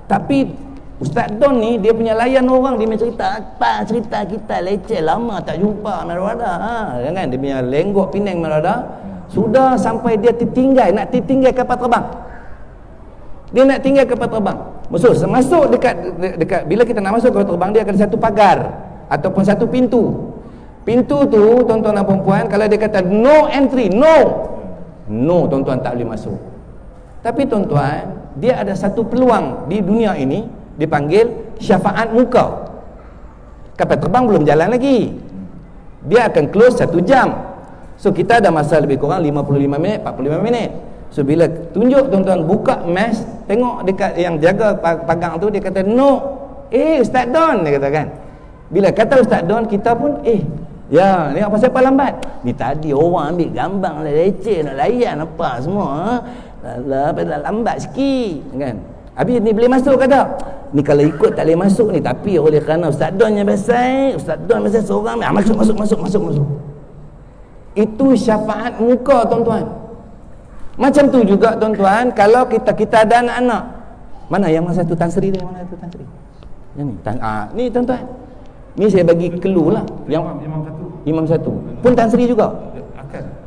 Tapi Ustaz Don ni dia punya layan orang, dia punya cerita apa, cerita kita leceh lama tak jumpa Merada. Kan dia punya lenggok Penang Merada. Sudah sampai dia tertinggal, nak tertinggal kapal terbang. Dia nak tinggal kapal terbang. Masuk dekat bila kita nak masuk kapal terbang, dia akan satu pagar ataupun satu pintu. Pintu tu tuan-tuan dan puan-puan, kalau dia kata no entry, no tuan-tuan tak boleh masuk. Tapi tuan-tuan, dia ada satu peluang di dunia ini, dipanggil syafaat muka. Kapal terbang belum jalan lagi, dia akan close 1 jam. So kita ada masa lebih kurang 55 minit, 45 minit. So bila tunjuk tuan-tuan, buka mask, tengok dekat yang jaga pagang tu, dia kata no. Ustaz Don, dia kata kan. Bila kata Ustaz Don, kita pun ya, ni apa siapa lambat? Ni tadi orang ambil gambar leceh, nak layan apa semua. Lambat sikit kan. Habis ni boleh masuk ke tak? Ni kalau ikut tak boleh masuk ni, tapi oleh kerana Ustaz Don yang biasa, Ustaz Don biasa seorang, masuk. Itu syafaat muka tuan-tuan. Macam tu juga tuan-tuan, kalau kita ada anak-anak. Mana yang satu Tan Sri ni? Mana satu Tan Sri? Yang ni. Ni tuan-tuan. Ni saya bagi clue lah. Yang Imam satu. Pun Tan Sri juga.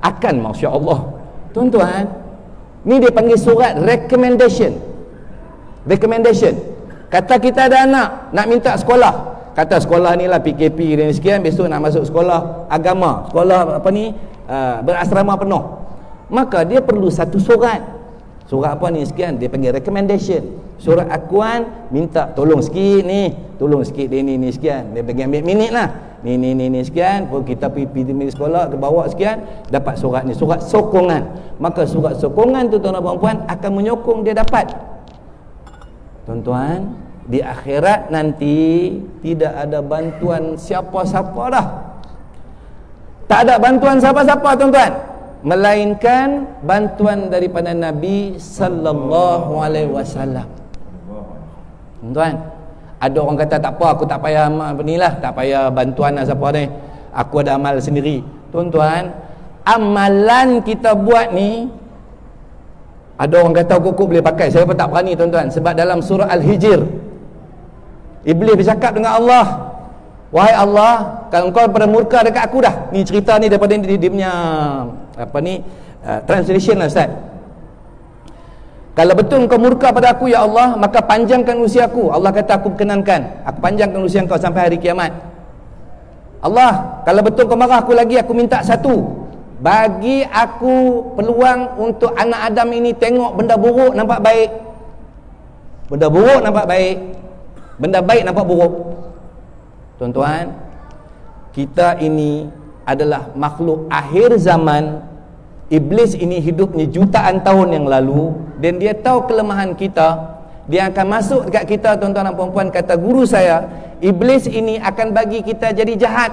Akan masya-Allah. Tuan-tuan, ni dia panggil surat recommendation. Kata kita ada anak nak minta sekolah. Kata sekolah ni lah PKP dan sekian, besok nak masuk sekolah agama, sekolah apa ni, berasrama penuh. Maka dia perlu satu surat. Surat apa ni sekian, dia panggil recommendation. Surat akuan, minta tolong sikit ni, tolong sikit dia ni sekian. Dia bagi ambil minit lah. Ni sekian, pun kita pergi sekolah, kita bawa sekian, dapat surat ni, surat sokongan. Maka surat sokongan tu tuan-tuan dan puan akan menyokong dia dapat Tuan-tuan, di akhirat nanti tidak ada bantuan siapa-siapa dah. Tak ada bantuan siapa-siapa, tuan-tuan, melainkan bantuan daripada Nabi sallallahu alaihi wasallam. Tuan-tuan, ada orang kata tak apa, aku tak payah benilah, tak payah bantuan lah siapa ni, aku ada amal sendiri. Tuan-tuan, amalan kita buat ni, ada orang kata kuku boleh pakai, saya pun tak berani, tuan-tuan, sebab dalam surah Al-Hijr Iblis bercakap dengan Allah, wahai Allah, kalau engkau pada murka dekat aku dah. Ni cerita ni daripada dia punya translation lah, Ustaz. Kalau betul engkau murka pada aku ya Allah, maka panjangkan usia aku. Allah kata aku perkenankan, aku panjangkan usia engkau sampai hari kiamat. Allah, kalau betul kau marah aku lagi, aku minta satu, bagi aku peluang untuk anak Adam ini tengok benda buruk nampak baik, benda buruk nampak baik, benda baik nampak buruk. Tuan-tuan, kita ini adalah makhluk akhir zaman. Iblis ini hidupnya jutaan tahun yang lalu, dan dia tahu kelemahan kita. Dia akan masuk dekat kita, tuan-tuan dan puan-puan. Kata guru saya, Iblis ini akan bagi kita jadi jahat.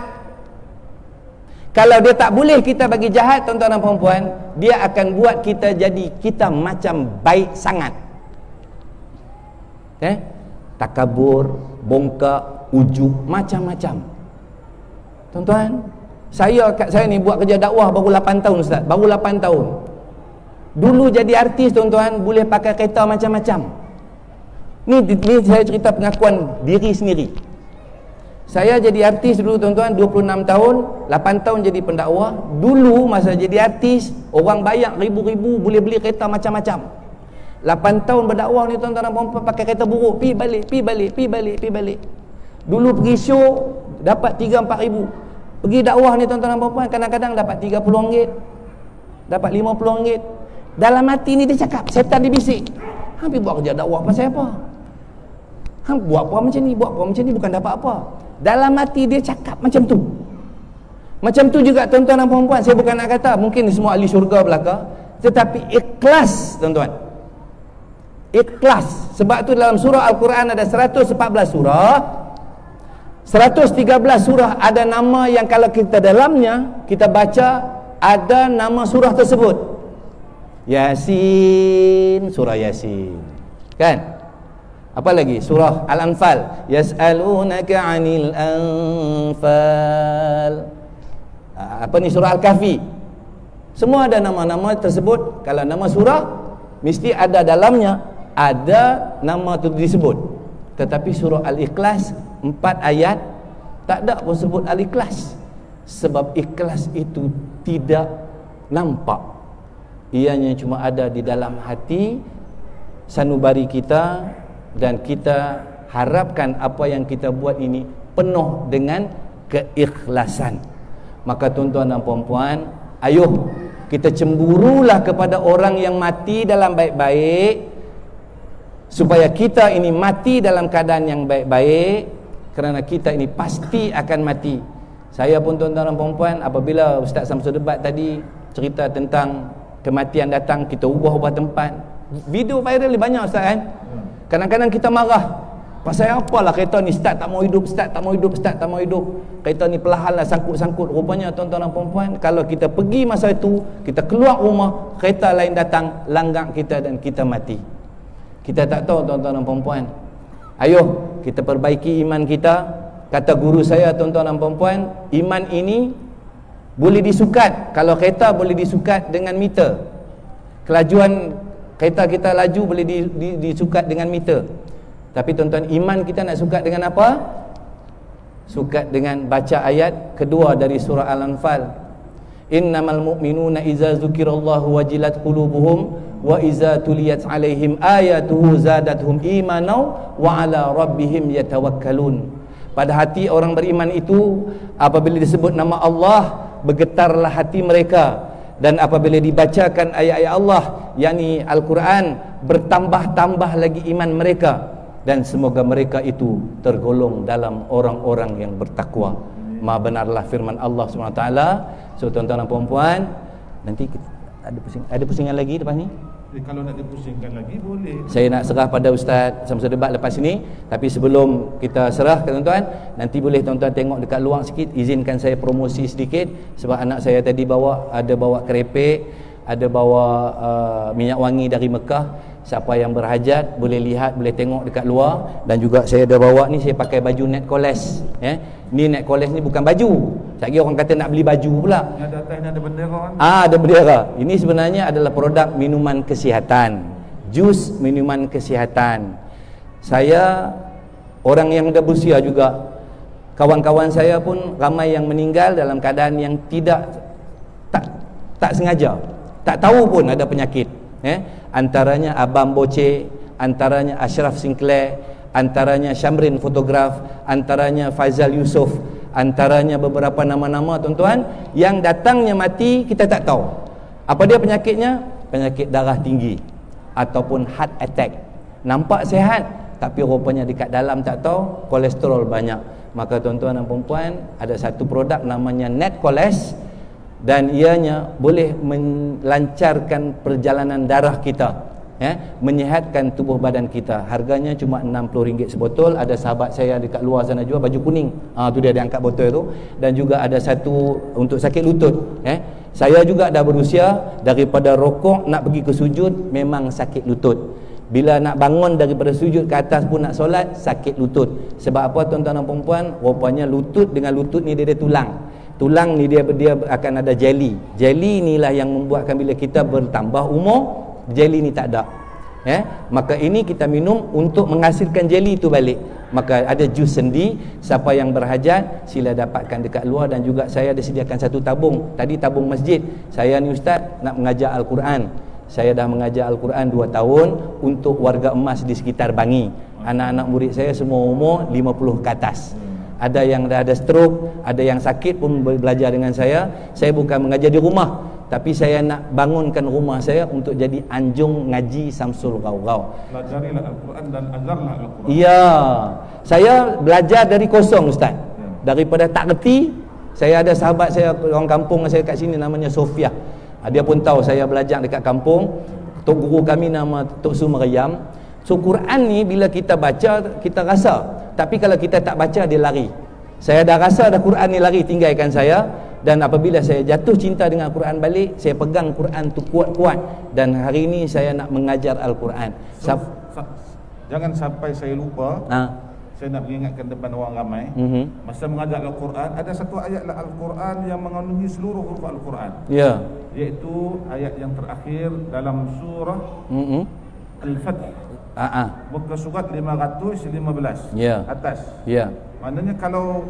Kalau dia tak boleh kita bagi jahat, tuan-tuan dan puan-puan, dia akan buat kita jadi kita macam baik sangat. Takabur, bongkak, ujuk, macam-macam. Tuan-tuan, saya ni buat kerja dakwah baru 8 tahun, Ustaz. Baru 8 tahun. Dulu jadi artis, tuan-tuan, boleh pakai kereta macam-macam. Ni saya cerita pengakuan diri sendiri. Saya jadi artis dulu, tuan-tuan, 26 tahun, 8 tahun jadi pendakwah. Dulu masa jadi artis, orang bayar ribu-ribu, boleh beli kereta macam-macam. 8 tahun berdakwah ni, tuan-tuan dan puan-puan, pakai kereta buruk, pi balik. Dulu pergi show dapat 3-4 ribu. Pergi dakwah ni, tuan-tuan dan puan-puan, kadang-kadang dapat RM30, dapat RM50. Dalam hati ni dia cakap, setan dia bisik, hampir buat kerja dakwah pasal apa? Buat apa macam ni, buat apa macam ni, bukan dapat apa. Dalam hati dia cakap macam tu. Macam tu juga, tuan-tuan dan puan-puan. Saya bukan nak kata mungkin semua ahli syurga belaka, tetapi ikhlas, tuan-tuan, ikhlas. Sebab tu dalam surah Al-Quran ada 114 surah, 113 surah ada nama yang kalau kita dalamnya kita baca, ada nama surah tersebut. Yasin, surah Yasin, kan? Apa lagi? Surah Al-Anfal, yas'alunaka 'anil anfal. Apa ni? Surah Al-Kahfi. Semua ada nama-nama tersebut. Kalau nama surah mesti ada dalamnya, ada nama tu disebut. Tetapi surah Al-Ikhlas 4 ayat tak ada pun sebut Al-Ikhlas. Sebab ikhlas itu tidak nampak, ianya cuma ada di dalam hati sanubari kita, dan kita harapkan apa yang kita buat ini penuh dengan keikhlasan. Maka tuan-tuan dan puan-puan, ayuh kita cemburulah kepada orang yang mati dalam baik-baik, supaya kita ini mati dalam keadaan yang baik-baik, kerana kita ini pasti akan mati. Saya pun, tuan-tuan dan puan-puan, apabila Ustaz Samsul Debat tadi cerita tentang kematian datang, kita ubah-ubah tempat. Video viral ni banyak, Ustaz, kan? Kadang-kadang kita marah, pasal apalah kereta ni start tak mau hidup, start tak mau hidup, start tak mau hidup. Kereta ni perlahan lah sangkut-sangkut. Rupanya, tuan-tuan dan puan-puan, kalau kita pergi masa itu, kita keluar rumah, kereta lain datang, langgar kita dan kita mati. Kita tak tahu, tuan-tuan dan puan-puan. Ayuh kita perbaiki iman kita. Kata guru saya, tuan-tuan dan puan-puan, iman ini boleh disukat. Kalau kereta boleh disukat dengan meter, kelajuan kereta kita laju boleh disukat dengan meter. Tapi tuan-tuan, iman kita nak sukat dengan apa? Sukat dengan baca ayat kedua dari surah Al-Anfal. Innamal mu'minuna iza zukirallahu wajilat qulubuhum wa iza tuliyat alaihim ayatuhu zadatuhum imanau wa ala rabbihim yatawakkalun. Pada hati orang beriman itu, apabila disebut nama Allah, bergetarlah hati mereka. Dan apabila dibacakan ayat-ayat Allah, yakni Al-Quran, bertambah-tambah lagi iman mereka. Dan semoga mereka itu tergolong dalam orang-orang yang bertakwa. Maha benarlah firman Allah SWT. So tuan-tuan dan puan-puan, nanti kita ada pusingan lagi lepas ni? Kalau nak dipusingkan lagi boleh. Saya nak serah pada Ustaz Samsul Debat lepas ini. Tapi sebelum kita serah ke tuan-tuan, nanti boleh tuan-tuan tengok dekat luar sikit. Izinkan saya promosi sedikit. Sebab anak saya tadi ada bawa kerepek, ada bawa minyak wangi dari Mekah. Siapa yang berhajat boleh lihat, boleh tengok dekat luar. Dan juga saya dah bawa ni, saya pakai baju net koles. Ni net koles ni bukan baju. Sekali orang kata nak beli baju pula. Ada atas ni ada bendera kan? Ada bendera. Ini sebenarnya adalah produk minuman kesihatan. Jus minuman kesihatan. Saya orang yang dah berusia juga. Kawan-kawan saya pun ramai yang meninggal dalam keadaan yang tak sengaja. Tak tahu pun ada penyakit. Antaranya Abang Boce, antaranya Ashraf Sinclair, antaranya Syamrin Fotograf, antaranya Faizal Yusof, antaranya beberapa nama-nama tuan-tuan yang datangnya mati kita tak tahu. Apa dia penyakitnya? Penyakit darah tinggi ataupun heart attack. Nampak sihat tapi rupanya dekat dalam tak tahu kolesterol banyak. Maka tuan-tuan dan puan-puan, ada satu produk namanya Net Koles, dan ianya boleh melancarkan perjalanan darah kita, menyihatkan tubuh badan kita. Harganya cuma RM60 sebotol. Ada sahabat saya dekat luar sana jual baju kuning, tu dia angkat botol tu. Dan juga ada satu untuk sakit lutut. Saya juga dah berusia, daripada rokok nak pergi ke sujud memang sakit lutut. Bila nak bangun daripada sujud ke atas pun nak solat, sakit lutut. Sebab apa tuan-tuan dan puan-puan? Rupanya lutut dengan lutut ni dia tulang. Tulang ni dia akan ada jelly. Jelly inilah yang membuatkan bila kita bertambah umur, jelly ni tak ada. Maka ini kita minum untuk menghasilkan jelly itu balik. Maka ada jus sendi. Siapa yang berhajat sila dapatkan dekat luar. Dan juga saya ada sediakan satu tabung. Tadi tabung masjid. Saya ni ustaz nak mengajar Al-Quran. Saya dah mengajar Al-Quran 2 tahun untuk warga emas di sekitar Bangi. Anak-anak murid saya semua umur 50 ke atas. Ada yang dah ada stroke, ada yang sakit pun belajar dengan saya. Saya bukan mengajar di rumah, tapi saya nak bangunkan rumah saya untuk jadi anjung ngaji Samsul Gaugau. Pelajarilah Al-Quran dan ajarlah Al-Quran. Ya, saya belajar dari kosong ustaz. Daripada tak reti. Saya ada sahabat saya, orang kampung saya kat sini namanya Sofia. Dia pun tahu saya belajar dekat kampung. Tok guru kami nama Tok Su Maryam. So Quran ni bila kita baca kita rasa. Tapi kalau kita tak baca dia lari. Saya dah rasa dah Quran ni lari tinggalkan saya. Dan apabila saya jatuh cinta dengan Quran balik, saya pegang Quran tu kuat-kuat. Dan hari ini saya nak mengajar Al-Quran. Jangan sampai saya lupa. Saya nak mengingatkan depan orang ramai. Masa mengajar Al-Quran, ada satu ayat Al-Quran yang mengandungi seluruh huruf Al-Quran. Ya. Iaitu ayat yang terakhir dalam surah Al-Fatih. Muka surat 515 atas. Maknanya kalau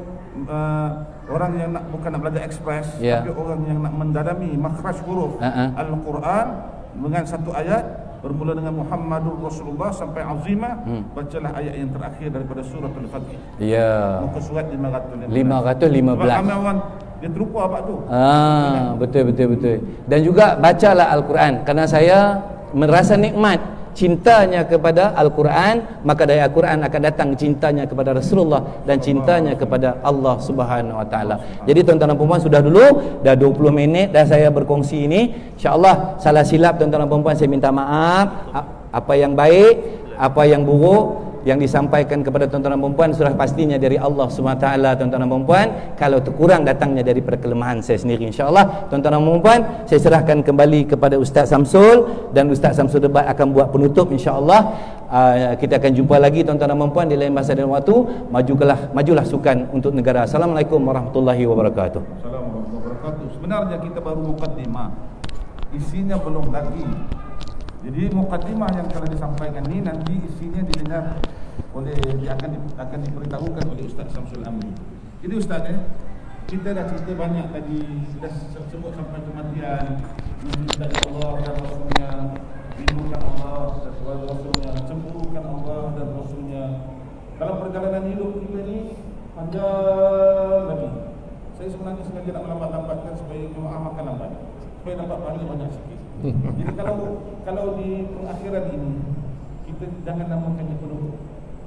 orang yang bukan nak belajar ekspres, tapi orang yang nak mendalami makhraj huruf Al-Quran dengan satu ayat bermula dengan Muhammadur Rasulullah sampai azimah, bacalah ayat yang terakhir daripada surah Al-Fatih. Muka surat 515. Sebab ramai orang dia terlupa apa tu. Betul. Dan juga bacalah Al-Quran. Kerana saya merasa nikmat cintanya kepada Al-Quran, maka dari Al-Quran akan datang cintanya kepada Rasulullah dan cintanya kepada Allah Subhanahu Wa Taala. Jadi tuan-tuan dan puan-puan, sudah dulu dah 20 minit dah saya berkongsi ini. InsyaAllah salah silap tuan-tuan dan puan-puan saya minta maaf. Apa yang baik, apa yang buruk yang disampaikan kepada tuan-tuan dan puan-puan sudah pastinya dari Allah Subhanahu Wa Taala tuan-tuan dan puan-puan. Kalau terkurang datangnya dari kelemahan saya sendiri. InsyaAllah tuan-tuan dan puan-puan, saya serahkan kembali kepada Ustaz Samsul, dan Ustaz Samsul Debat akan buat penutup insya-Allah. Kita akan jumpa lagi tuan-tuan dan puan-puan di lain masa dan waktu. Majulah sukan untuk negara. Assalamualaikum warahmatullahi wabarakatuh. Assalamualaikum warahmatullahi wabarakatuh. Sebenarnya kita baru mukaddimah. Isinya belum lagi. Jadi mukaddimah yang kalau disampaikan ni nanti isinya didengar oleh akan diberitahukan oleh Ustaz Samsul Amri. Jadi Ustaz kita dah cerita banyak tadi, sudah sebut sampai kematian, mencintai Allah dan Rasulnya, rindukan Allah dan Rasulnya, cemburukan Allah dan Rasulnya. Dalam perjalanan hidup kita ni panjang lagi. Saya sebenarnya sengaja nak melambat-lambatkan supaya jemaah makan lambat, supaya dapat pahala banyak sikit. Jadi kalau di pengakhiran ini kita jangan namakannya penutup,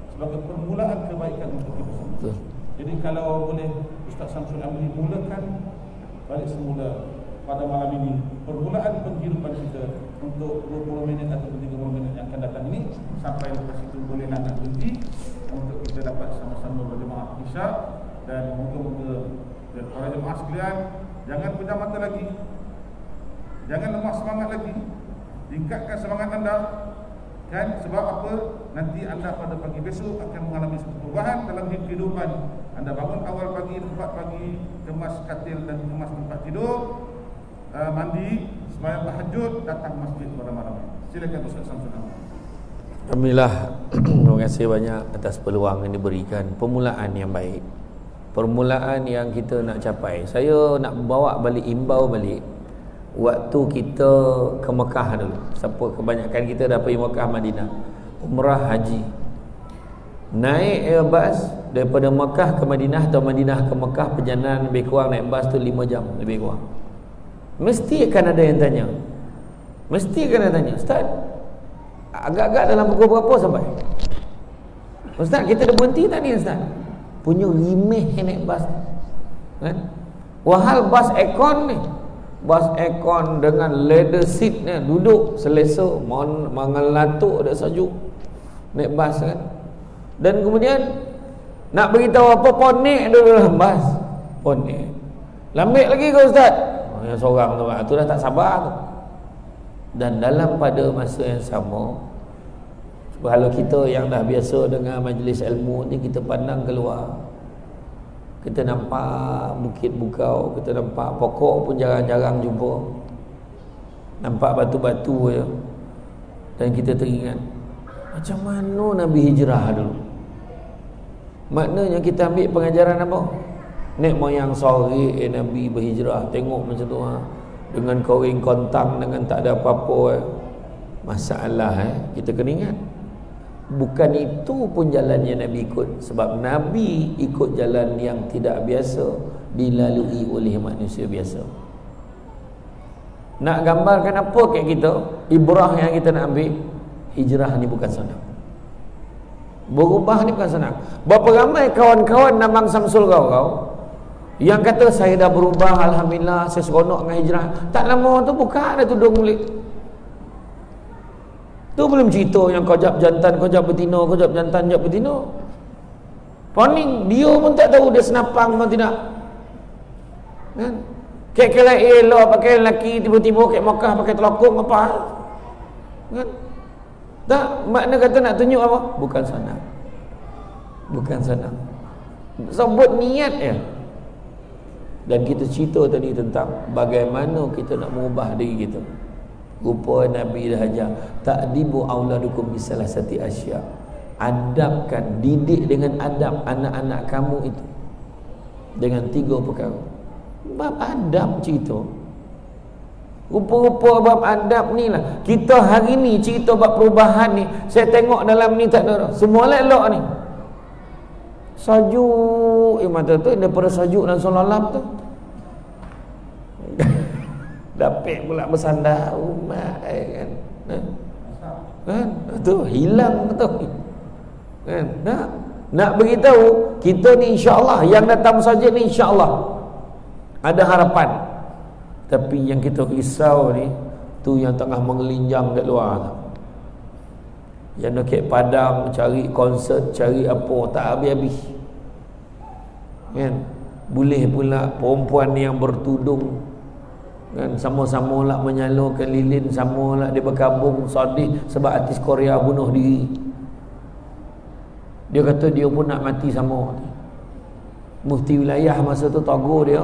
sebagai permulaan kebaikan untuk kita semua. Jadi kalau boleh Ustaz Samsul Amri mulakan balik semula pada malam ini permulaan penghidupan kita untuk 20 minit atau 30 minit yang akan datang ini. Sampai lepas itu boleh nak berhenti untuk kita dapat sama-sama berjemaah Isya. Dan moga-moga para jemaah sekalian jangan pejam mata lagi, jangan lemah semangat lagi, tingkatkan semangat anda. Kan, sebab apa? Nanti anda pada pagi besok akan mengalami satu perubahan dalam kehidupan. Anda bangun awal pagi, 4 pagi, kemas katil dan kemas tempat tidur, mandi, sembahyang tahajud, datang masjid pada malam. Silakan Ustaz Samsul. Alhamdulillah. Terima kasih banyak atas peluang yang diberikan. Permulaan yang baik, permulaan yang kita nak capai. Saya nak bawa balik, imbau balik waktu kita ke Mekah dulu. Siapa kebanyakan kita dah pergi Mekah, Madinah, umrah, haji, naik Airbus daripada Mekah ke Madinah atau Madinah ke Mekah, perjalanan lebih kurang naik bas tu 5 jam lebih kurang. Mesti akan ada yang tanya, mesti akan ada tanya, Ustaz, agak-agak dalam pukul berapa sampai? Ustaz, kita dah berhenti tak ni Ustaz? Punya rimeh naik bas kan? Wahal bas aircon ni, bas aircon dengan leather seat ni, duduk selesa, mengelatuk ada sejuk naik bas kan. Dan kemudian nak beritahu apa, ponik dulu dalam bas, ponik. Lambat lagi ke Ustaz? Yang seorang tu dah tak sabar tu. Dan dalam pada masa yang sama, kalau kita yang dah biasa dengan majlis ilmu ni, kita pandang keluar, kita nampak bukit bukau, kita nampak pokok pun jarang-jarang jumpa, nampak batu-batu je. Dan kita teringat, macam mana Nabi hijrah dulu. Maknanya kita ambil pengajaran apa? Nek moyang sore Nabi berhijrah, tengok macam tu dengan koring kontang, dengan tak ada apa-apa masalah kita kena ingat, bukan itu pun jalan yang Nabi ikut. Sebab Nabi ikut jalan yang tidak biasa dilalui oleh manusia biasa. Nak gambarkan apa kat kita, ibrah yang kita nak ambil, hijrah ni bukan senang, berubah ni bukan senang. Berapa ramai kawan-kawan Nabang Samsul kau yang kata saya dah berubah, alhamdulillah, saya seronok dengan hijrah. Tak lama tu buka dah tudung balik. Tu belum cerita yang kau jap jantan, kau jap betina, kau jap jantan, jap betina. Poning, dia pun tak tahu dia senapang atau tidak. Kan? Kek-kek elok pakai lelaki, tiba-tiba kek Makkah pakai telokong apa? Kan? Tak, makna kata nak tunjuk apa? Bukan senang. Bukan senang. Sebut niat ya. Dan kita cerita tadi tentang bagaimana kita nak mengubah diri kita. Rupa Nabi dah ajar, ta'dibu auladukum bisalasati asya. Adabkan, didik dengan adab anak-anak kamu itu dengan 3 perkara. Bab adab cerita. Rupa-rupa bab adab ni lah. Kita hari ni cerita bab perubahan ni, saya tengok dalam ni tak ada. Semua elok ni. Sajuk mata tu daripada sajuk dan solalap tu. Dapat pula bersandar umat kan. Kan? Tu hilang betul. Kan? Nak beritahu kita ni insya-Allah yang datang masjid ni insya-Allah ada harapan. Tapi yang kita risau ni tu yang tengah mengelinjang kat luar tu. Yang nak ke Padang cari konsert, cari apa tak habis-habis. Kan? Boleh pula perempuan yang bertudung kan, sama-sama lah menyalurkan lilin, sama lah dia berkabung sedih sebab artis Korea bunuh diri. Dia kata dia pun nak mati sama. Mufti wilayah masa tu tagur dia.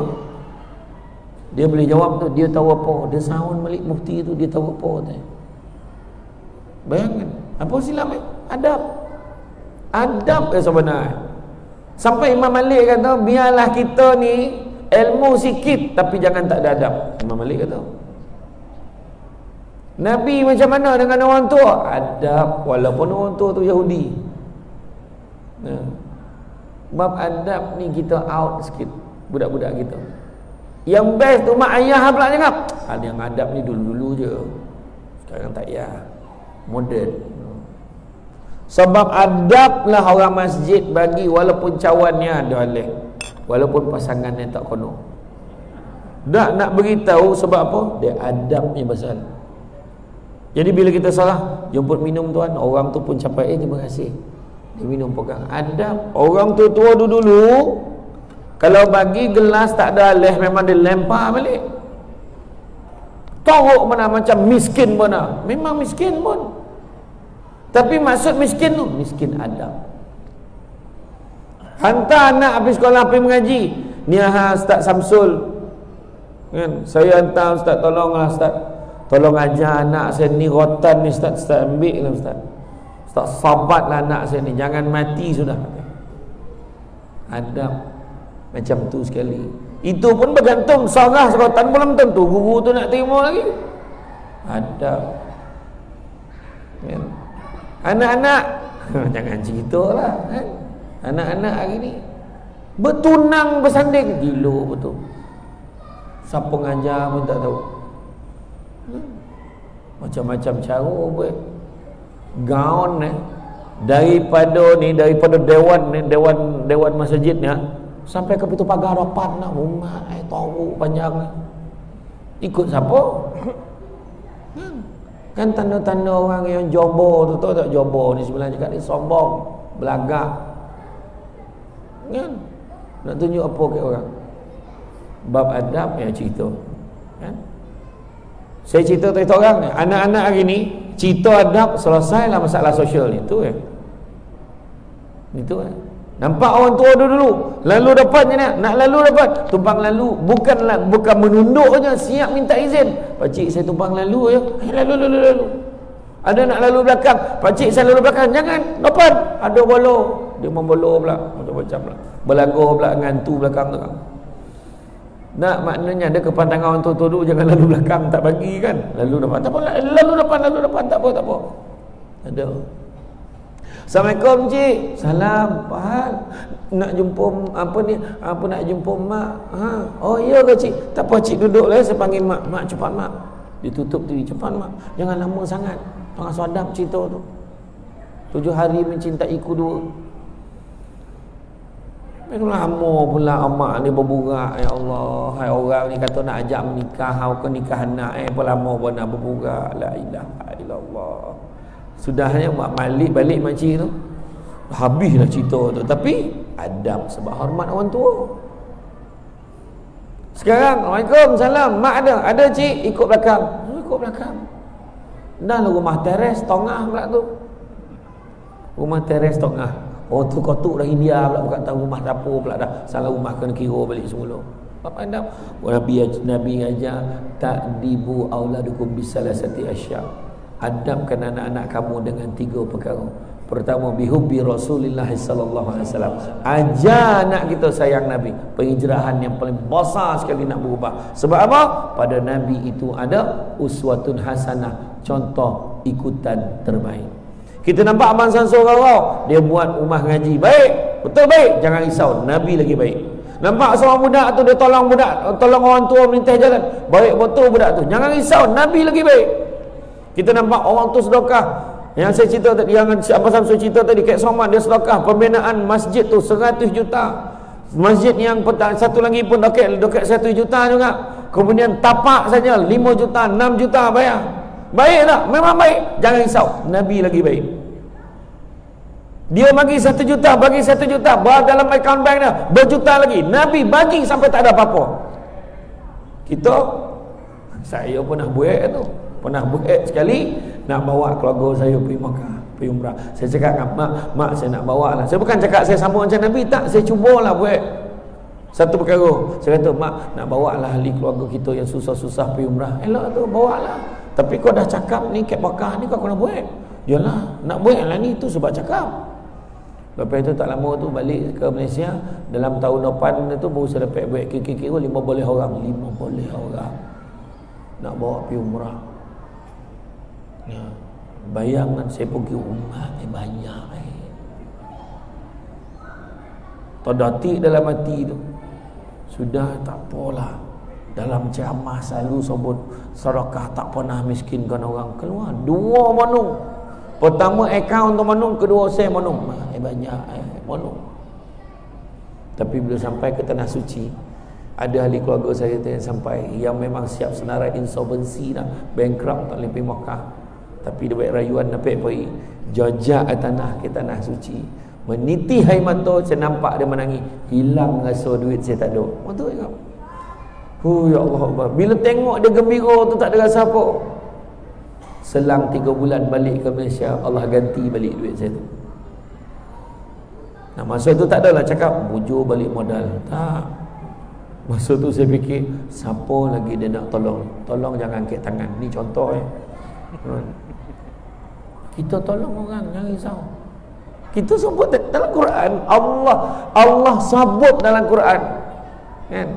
Dia boleh jawab tu, dia tahu apa. Dia sound balik mufti tu, dia tahu apa tu. Bayangkan, apa silap adab. Adab sebenarnya. Sampai Imam Malik kata, biarlah kita ni ilmu sikit tapi jangan tak ada adab. Imam Malik kata. Nabi macam mana dengan orang tua? Adab, walaupun orang tua tu Yahudi. Bab adab ni kita out sikit, budak-budak kita. Yang best tu mak ayah pula cakap, ada yang adab ni dulu-dulu je, sekarang tak payah, modern. Sebab adab lah orang masjid bagi, walaupun cawannya ada alih, walaupun pasangannya tak kono. Tak nak beritahu sebab apa? Dia adabnya pasal. Jadi bila kita salah, jemput minum tuan, orang tu pun capai, terima kasih. Dia minum pegang. Adab. Orang tua-tua dulu, kalau bagi gelas tak ada alih, memang dia lempar balik. Teruk mana, macam miskin mana. Memang miskin pun. Tapi maksud miskin tu, miskin adab. Hantar anak habis sekolah pergi mengaji. Ni Ustaz Samsul. Kan? Saya hantar Ustaz, tolonglah Ustaz. Tolong ajar anak saya ni rotan ni Ustaz. Ustaz ambil lah Ustaz. Ustaz sabatlah anak saya ni, jangan mati sudah. Adab macam tu sekali. Itu pun bergantung, sorah rotan belum tentu guru tu nak terima lagi. Adab. Kan? Anak-anak jangan cerita lah kan? Anak-anak hari ni bertunang bersanding, gila betul. Siapa ngajar pun tak tahu. Macam-macam cara buat gaun daripada dewan masjid ni sampai ke pintu pagar rapat nak rumah tahu panjang. Ikut siapa? Kan tanda-tanda orang yang jombo tu, tahu tak jombo ni sebenarnya cakap ni sombong, belagak. Kan? Nak tunjuk apa ke orang? Bab adab yang cerita. Kan? Saya cerita orang ni, anak-anak hari ni cerita adab, selesailah masalah sosial ni. Itu Itu nampak orang tua dulu lalu dapat je nak lalu dapat tumpang lalu, bukan menunduk je, siap minta izin. Pakcik saya tumpang lalu je, lalu. Ada nak lalu belakang, pakcik saya lalu belakang, jangan depan, ada bolo, dia membolo pula, macam-macam pula, berlagu pula ngantu belakang tu. Nak maknanya ada kepandangan orang tua dulu, jangan lalu belakang, tak bagi kan, lalu depan tak apa, lalu depan tak apa. Ada. Assalamualaikum cik. Salam. Pak, nak jumpa nak jumpa mak. Oh iya ke cik? Tak apa cik duduk lah, saya panggil mak. Mak cepat mak. Ditutup TV, cepat mak. Jangan lama sangat. Tengah sadap cerita tu. 7 hari mencintaiku dua. Lama pula amak ni berburak. Ya Allah, hai orang ni kata nak ajak menikah, hau ke nikah anak apa lama pun nak berburak. La ilaha illallah. Sudahnya balik makcik tu, habislah cerita tu. Tapi adab sebab hormat orang tua. Sekarang Waalaikumsalam, mak ada cik, ikut belakang. Dah lah rumah teres tengah pula tu. Rumah teres tengah. Oh tu kotuk dah India pula, bukan tahu rumah dapur pula dah. Salah rumah kena kira balik semula. Apa adab? Nabi ajar ta'dibu auladukum bisalasati asya'. Adabkan anak-anak kamu dengan 3 perkara. Pertama, bihubbi Rasulillah sallallahu alaihi wasallam. Ajar anak kita sayang Nabi. Penghijrahan yang paling besar sekali nak berubah. Sebab apa? Pada Nabi itu ada uswatun hasanah, contoh ikutan terbaik. Kita nampak Abang Samsul Rarau, dia buat rumah ngaji baik, betul baik, jangan risau, Nabi lagi baik. Nampak seorang budak tu dia tolong orang tua melintas jalan, baik betul budak tu, jangan risau, Nabi lagi baik. Kita nampak orang tu sedekah, yang saya cerita tadi, yang Abang Samsul cerita tadi, Kek Somad dia sedekah pembinaan masjid tu 100 juta. Masjid yang satu lagi pun dekat 1 juta juga. Kemudian tapak saja 5 juta, 6 juta bayar. Baik tak? Memang baik. Jangan risau, Nabi lagi baik. Dia bagi 1 juta, dalam account bank dia berjuta lagi. Nabi bagi sampai tak ada apa-apa. Saya pernah buat tu. Pernah buat sekali, nak bawa keluarga saya pergi Makkah, pergi umrah. Saya cakap dengan mak saya nak bawa lah. Saya bukan cakap saya sama macam Nabi, tak. Saya cubalah buat satu perkara. Saya kata, mak nak bawa lah ahli keluarga kita yang susah-susah pergi umrah. Elok tu, bawa lah. Tapi kau dah cakap ni kat Makkah ni kau kena buat. Yalah, nak buat lah ni tu sebab cakap. Lepas itu tak lama tu balik ke Malaysia. Dalam tahun depan tu baru saya dapat buat kira-kira 50 orang nak bawa pergi umrah. Ya, bayangkan saya pergi rumah banyak terdatik dalam hati tu. Sudah tak apalah, dalam ceramah selalu sebut sedekah tak pernah miskinkan orang. Keluar 2 manung. Pertama akaun untuk manung, kedua saya manung. Banyak manung. Tapi bila sampai ke tanah suci, ada ahli keluarga saya yang sampai, yang memang siap senarai insolvensi dah, bankrupt, tak boleh pergi Makkah. Tapi dia buat rayuan napik pergi jajak tanah ke tanah suci. Meniti hai mata, saya nampak dia menangis. Hilang rasa duit saya tak ada. Betul tak? Ya Allah. Bila tengok dia gembira tu tak ada rasa apa. Selang 3 bulan balik ke Malaysia, Allah ganti balik duit saya tu. Nah, masa tu tak adalah cakap bujur balik modal. Tak. Masa tu saya fikir, siapa lagi dia nak tolong? Tolong jangan angkat tangan. Ni contoh Kita tolong orang, jangan risau. Kita sebut dalam Quran, Allah sebut dalam Quran, kan?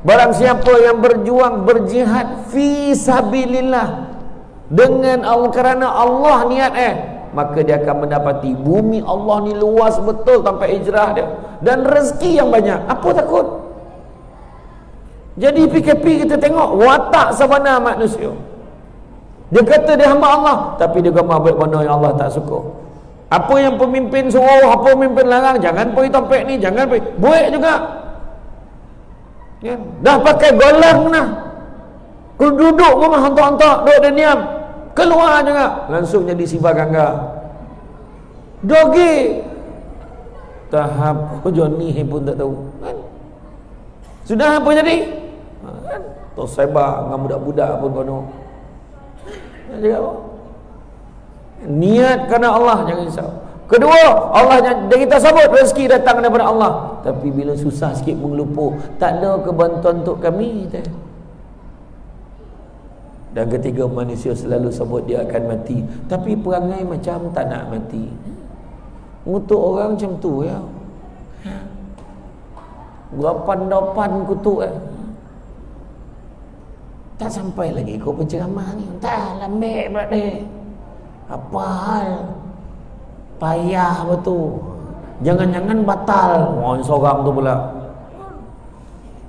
Barang siapa yang berjuang, berjihad fi sabilillah dengan Allah, kerana Allah niat maka dia akan mendapati bumi Allah ni luas betul sampai hijrah dia, dan rezeki yang banyak. Apa takut? Jadi PKP kita tengok watak sebenar manusia. Dia kata dia hamba Allah, tapi dia gambar buat benda yang Allah tak suka. Apa yang pemimpin suruh, apa pemimpin larang, jangan pergi tempat ni, jangan pergi, buat juga. Ya, dah pakai golang dah. Kau duduk rumah hantar-hantar, duduk dia diam. Keluar juga, langsung jadi sibah gangga. Dogi. Tahap Johnny pun tak tahu, kan? Sudah apa jadi? Kan? Terus sebar dengan budak-budak pun kono. Niat kerana Allah, jangan risau. Kedua, Allah dan kita sebut rezeki datang daripada Allah. Tapi bila susah sikit mengelupur, tak ada kebantuan untuk kami. Dan ketiga, manusia selalu sebut dia akan mati, tapi perangai macam tak nak mati. Ngutuk orang macam tu ya. Berapa-dapan kutuk tak sampai lagi kau penceramah ni. Tak lambek pula dia. Apa hal? Payah betul. Jangan-jangan batal. Wah, seorang tu pula.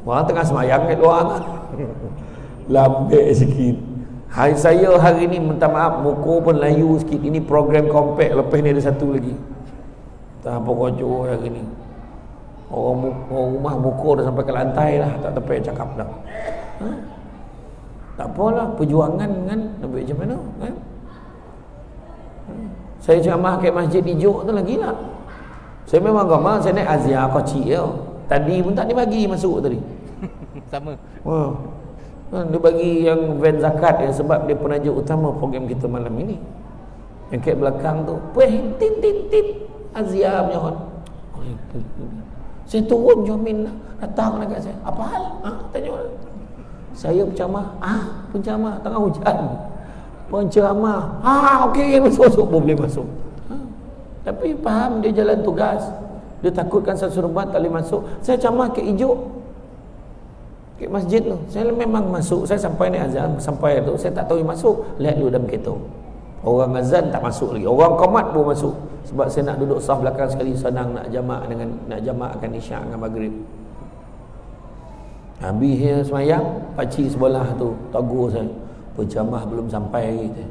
Wah, tengah semayang kat luar. Lambek sikit. Hari saya hari ni minta maaf, muka pun layu sikit. Ini program compact, lepas ni ada satu lagi. Tak apa kocok hari ni. Orang rumah muka dah sampai ke lantai lah, tak tempat cakap dah. Tak apalah, perjuangan kan, nak buat macam mana kan? Saya ceramah kat Masjid Ijuk tu lagi lah. Saya memang gambar, saya naik Azia kocik tau. Tadi pun tak dibagi masuk tadi. Sama. Wah. Dia bagi yang van zakat yang sebab dia penaja utama program kita malam ini. Yang kat belakang tu, tin Azia punya orang. Saya turun Jomin datang dekat saya. Apa hal? Tanya orang. Saya penceramah. Penceramah tengah hujan. Penceramah. Okey, masuk boleh masuk. Tapi faham dia jalan tugas. Dia takutkan satu serban tak boleh masuk. Saya ceramah ke Ijuk, ke masjid tu. Saya memang masuk. Saya sampai ni azan, sampai tu saya tak tahu yang masuk. Lihat dulu dalam kereta. Orang azan tak masuk lagi. Orang qomat pun masuk. Sebab saya nak duduk saf belakang sekali, senang nak jamakkan isyak dengan maghrib. Habis dia semayang, pakcik sebelah tu tegur saya, penceramah belum sampai lagi.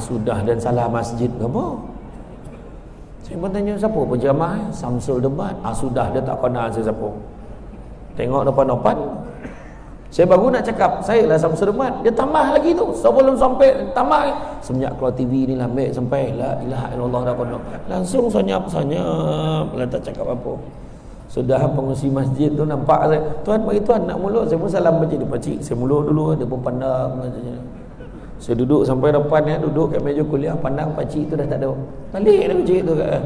Sudah dan salah masjid ke apa? Saya pun tanya siapa penceramah? Samsul Debat. Sudah, dia tak kenal saya siapa. Tengok depan-depan. Saya baru nak cakap, saya lah Samsul Debat. Dia tambah lagi tu, sebelum sampai tambah. Semenjak keluar TV ni lah ambil sampai la ilaha illallah dah kono. Langsung senyap lah, tak cakap apa. Sudah pengurusi masjid tu nampak saya, tuan bagi tuan nak mulut. Saya pun salam baca dia, pakcik saya mulut dulu. Dia pun pandang. Saya duduk sampai depan duduk kat meja kuliah, pandang pakcik tu dah tak ada. Balik dah pakcik tu kat.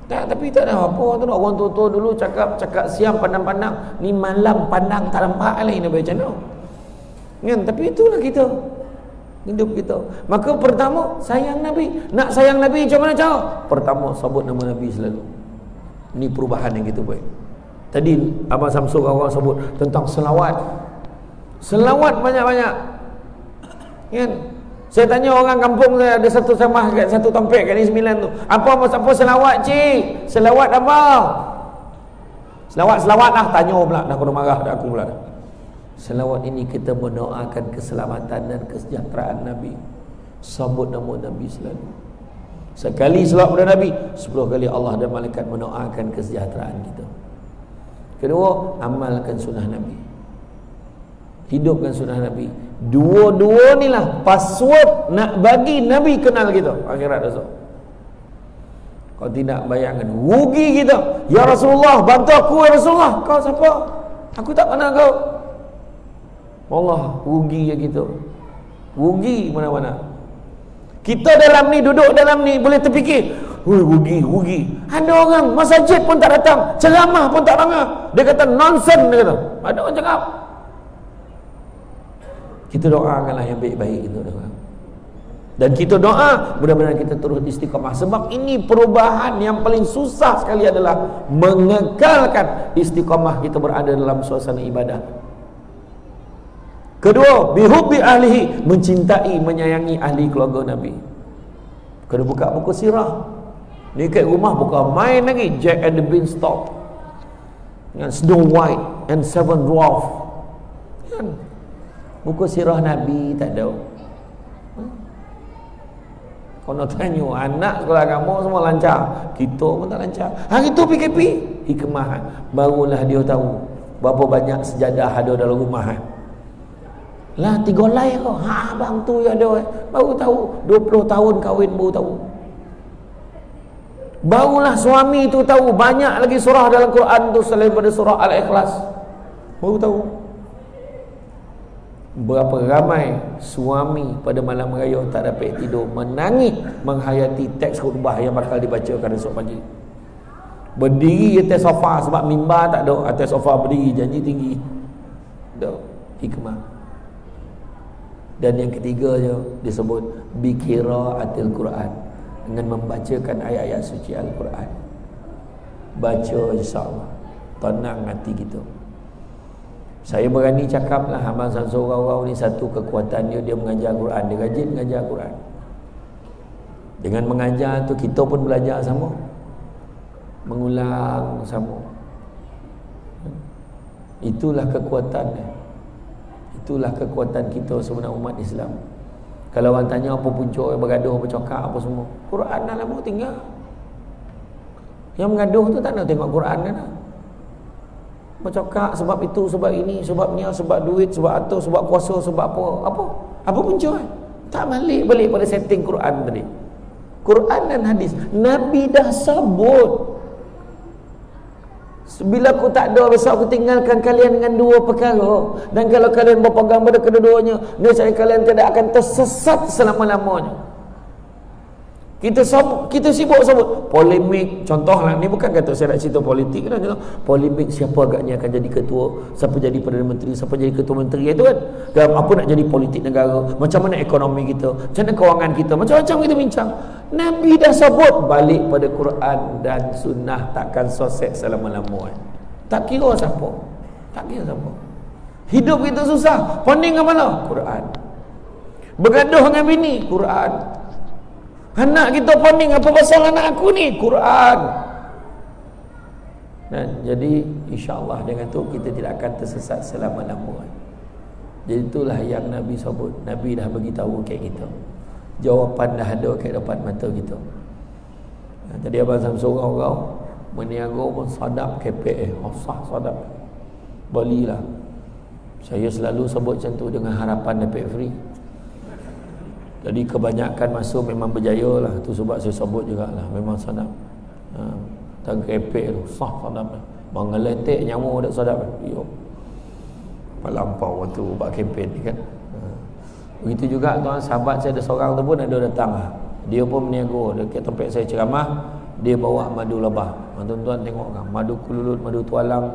Tak, tapi tak ada apa tu, orang tua-tua dulu cakap siang pandang-pandang, ni malam pandang tak nampak lain nak macam mana. Kan, tapi itulah kita. Hidup kita. Maka pertama sayang Nabi. Nak sayang Nabi macam mana cara? Pertama sebut nama Nabi selalu. Ini perubahan yang kita buat. Tadi Abang Samsul orang sebut tentang selawat. Selawat banyak-banyak. Kan? Saya tanya orang kampung saya, ada satu samah kat satu tempat kat Negeri Sembilan tu. Apa selawat cik? Selawat apa? Selawat lah, tanya pula dah kena marah dah aku pula. Selawat ini kita mendoakan keselamatan dan kesejahteraan Nabi. Sebut nama Nabi selalu. Sekali selawat pada Nabi, 10 kali Allah dan malaikat mendoakan kesejahteraan kita. Kedua, amalkan sunnah Nabi. Hidupkan sunnah Nabi. Dua-dua ni lah password nak bagi Nabi kenal kita akhirat esok. Kau tidak bayangkan rugi kita. Ya Rasulullah, bantu aku ya Rasulullah. Kau siapa? Aku tak kenal kau. Allah, rugi ya kita. Rugi mana-mana. Kita dalam ni, duduk dalam ni boleh terfikir, rugi. Ada orang masjid pun tak datang, ceramah pun tak dengar. Dia kata nonsense, dia kata. Ada orang cakap. Kita doakanlah yang baik-baik itu doa. Dan kita doa mudah-mudahan kita terus istiqamah. Sebab ini perubahan yang paling susah sekali adalah mengekalkan istiqamah kita berada dalam suasana ibadah. Kedua, bihubbi ahlihi, mencintai, menyayangi ahli keluarga Nabi. Kena buka buku sirah. Ni kat rumah bukan main lagi. Jack and the Beanstalk, dengan Snow White and Seven Dwarf, kan? Buku sirah Nabi tak ada. Kau nak tanya anak sekolah kamu semua lancar, kita pun tak lancar. Hari tu PKP, hikmah barulah dia tahu berapa banyak sejadah ada dalam rumah. Lah 3 lai kau. Abang tu yang ada baru tahu. 20 tahun kahwin baru tahu. Barulah suami tu tahu banyak lagi surah dalam Quran tu selain daripada surah Al-Ikhlas. Baru tahu. Berapa ramai suami pada malam raya tak dapat tidur, menangis menghayati teks khutbah yang bakal dibacakan esok pagi. Berdiri atas sofa sebab mimbar tak ada, atas sofa berdiri janji tinggi. Ada hikmah. Dan yang ketiga disebut biqiraatil Quran, dengan membacakan ayat-ayat suci Al-Quran. Baca insya-Allah tenang hati kita. Saya berani cakap lah, Abang Samsul Rau ni satu kekuatan dia mengajar Quran. Dia rajin mengajar Quran. Dengan mengajar tu kita pun belajar sama, mengulang sama. Itulah kekuatan. Itulah kekuatan kita sebenarnya umat Islam. Kalau orang tanya apa punca bergaduh, bercakap apa semua, Quran dah lama tinggal. Yang mengaduh tu tak nak tengok Quran kan? Bercakap sebab itu, sebab ini, sebabnya, sebab duit, sebab harta, sebab kuasa, sebab apa punca kan? Tak balik pada setting Quran tadi. Quran dan hadis Nabi dah sebut, bila aku tak ada, besok aku tinggalkan kalian dengan 2 perkara, dan kalau kalian berpegang pada kedua-duanya, nescaya kalian tidak akan tersesat selama-lamanya. Kita sibuk sebut polemik. Contohlah, ni bukan kata saya nak cerita politik kan, polemik siapa agaknya akan jadi ketua, siapa jadi Perdana Menteri, siapa jadi ketua menteri, itu kan. Dan apa nak jadi politik negara, macam mana ekonomi kita, macam mana kewangan kita, macam-macam kita bincang. Nabi dah sebut, balik pada Quran dan sunnah, takkan sosek selama-lamanya. Tak kira siapa. Hidup kita susah, pening ke mana? Quran. Bergaduh dengan bini, Quran. Anak kita pening, apa pasal anak aku ni? Quran. Dan jadi insya-Allah dengan tu kita tidak akan tersesat selama-lamanya. Jadi itulah yang Nabi sebut. Nabi dah bagi tahu kat kita. Jawapan dah ada kat depan mata kita. Tadi Abang Samsul Rau meniaga pun sadap KPA, sah sadap. Belilah. Saya selalu sebut macam tu dengan harapan dapat free. Jadi kebanyakan masuk memang berjaya lah. Tu sebab saya sebut jugalah, memang sadap. Tak kepek tu, sah sadap. Mengeletek nyawa dak sadap. Yo. Palampau waktu buat kempen ni kan. Begitu juga tuan, sahabat saya ada seorang tu pun ada datang. Dia pun meniaga dekat tempat saya ceramah, dia bawa madu lebah. Tuan-tuan tengok kan, madu kululut, madu tualang.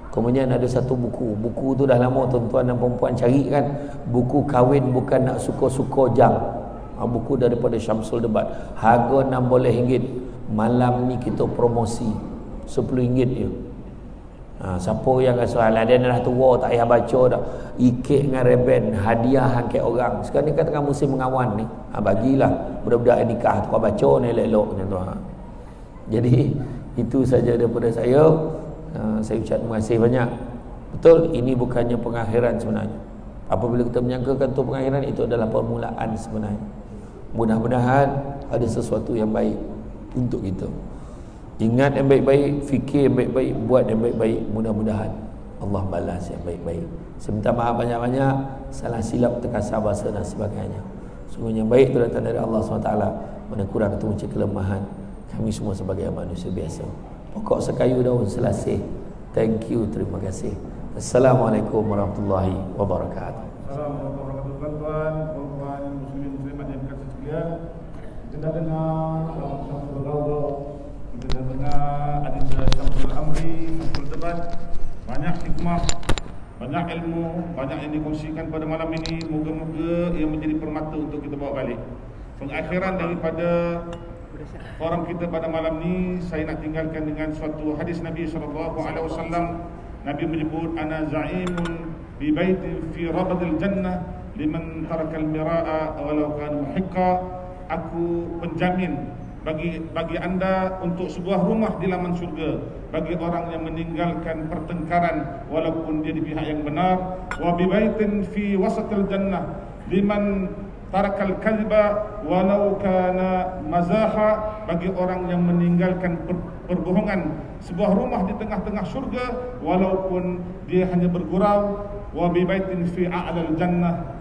Kemudian ada satu buku tu dah lama tuan-tuan dan perempuan cari kan, buku kahwin bukan nak suka-suka jam. Buku daripada Syamsul Debat, harga RM16. Malam ni kita promosi RM10 je. Siapa yang rasa alah dia dah tua tak payah baca dah, ikik dengan reben, hadiah angkat orang. Sekarang ni kan tengah musim mengawan ni, bagilah budak-budak yang nikah tu kau baca ni elok-elok macam tu. Jadi itu saja daripada saya. Saya ucap terima kasih banyak. Betul, ini bukannya pengakhiran sebenarnya. Apabila kita menyangkakan itu pengakhiran, itu adalah permulaan sebenarnya. Mudah-mudahan ada sesuatu yang baik untuk kita. Ingat yang baik-baik, fikir yang baik-baik, buat yang baik-baik. Mudah-mudahan Allah balas yang baik-baik. Seminta maaf banyak-banyak, salah silap, terkasar bahasa dan sebagainya. Sungguhnya baik itu datang dari Allah SWT. Mana kurang itu macam kelemahan kami semua sebagai manusia biasa. Pokok sekayu daun selasih. Thank you, terima kasih. Assalamualaikum warahmatullahi wabarakatuh. Assalamualaikum warahmatullahi wabarakatuh. Tuan-tuan muslimin muslimat yang kasih sekalian, kita dah dengar Syamsul Ghawda, kita dah dengar hadis Syamsul Amri, Syamsul Debat. Banyak hikmah, banyak ilmu, banyak yang dikongsikan pada malam ini. Moga-moga ia menjadi permata untuk kita bawa balik. Pengakhiran daripada forum kita pada malam ni, saya nak tinggalkan dengan suatu hadis Nabi SAW. Nabi menyebut, ana za'imun bi baitin fi rabadil jannah liman tarakal mira'a walau kana muhiqqa. Aku penjamin bagi anda untuk sebuah rumah di laman syurga bagi orang yang meninggalkan pertengkaran walaupun dia di pihak yang benar. Wa bi baitin fi wasatil jannah liman tarakal kadhiba walau kana mazaha, bagi orang yang meninggalkan perbohongan, sebuah rumah di tengah-tengah syurga walaupun dia hanya bergurau. Wa bi baitin fi a'lal jannah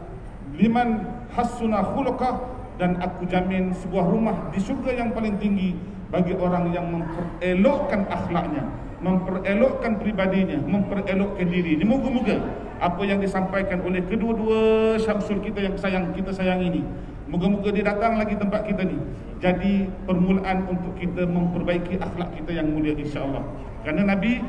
liman hassuna khuluqah, dan aku jamin sebuah rumah di syurga yang paling tinggi bagi orang yang memperelokkan akhlaknya, memperelokkan pribadinya, memperelokkan diri. Moga-moga apa yang disampaikan oleh kedua-dua Syamsul kita yang kita sayang ini, moga-moga dia datang lagi tempat kita ni jadi permulaan untuk kita memperbaiki akhlak kita yang mulia, insya-Allah. Kerana Nabi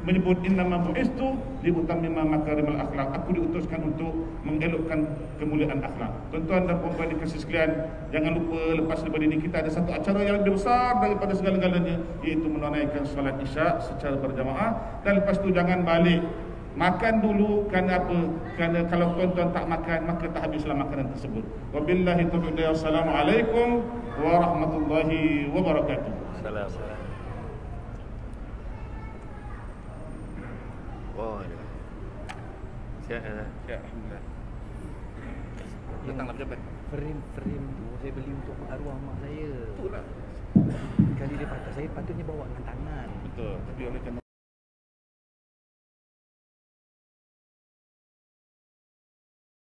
menyebut innama bu'istu liutammima makarimal akhlak. Aku diutuskan untuk mengelokkan kemuliaan akhlak. Tuan-tuan dan puan-puan dikasihi sekalian, jangan lupa lepas daripada ini kita ada satu acara yang lebih besar daripada segala-galanya, iaitu menunaikan solat Isyak secara berjamaah. Dan lepas tu jangan balik makan dulu. Kerana apa? Kerana kalau tuan-tuan tak makan, maka tak habislah makanan tersebut. Wabillahi taufiq. Wassalamualaikum warahmatullahi wabarakatuh. Assalamualaikum. Oh, siap, alhamdulillah. Datanglah pejabat. Frame tu saya beli untuk arwah mak saya. Itulah. Kali dia patah, saya patutnya bawa dengan tangan. Betul. Tapi oleh kerana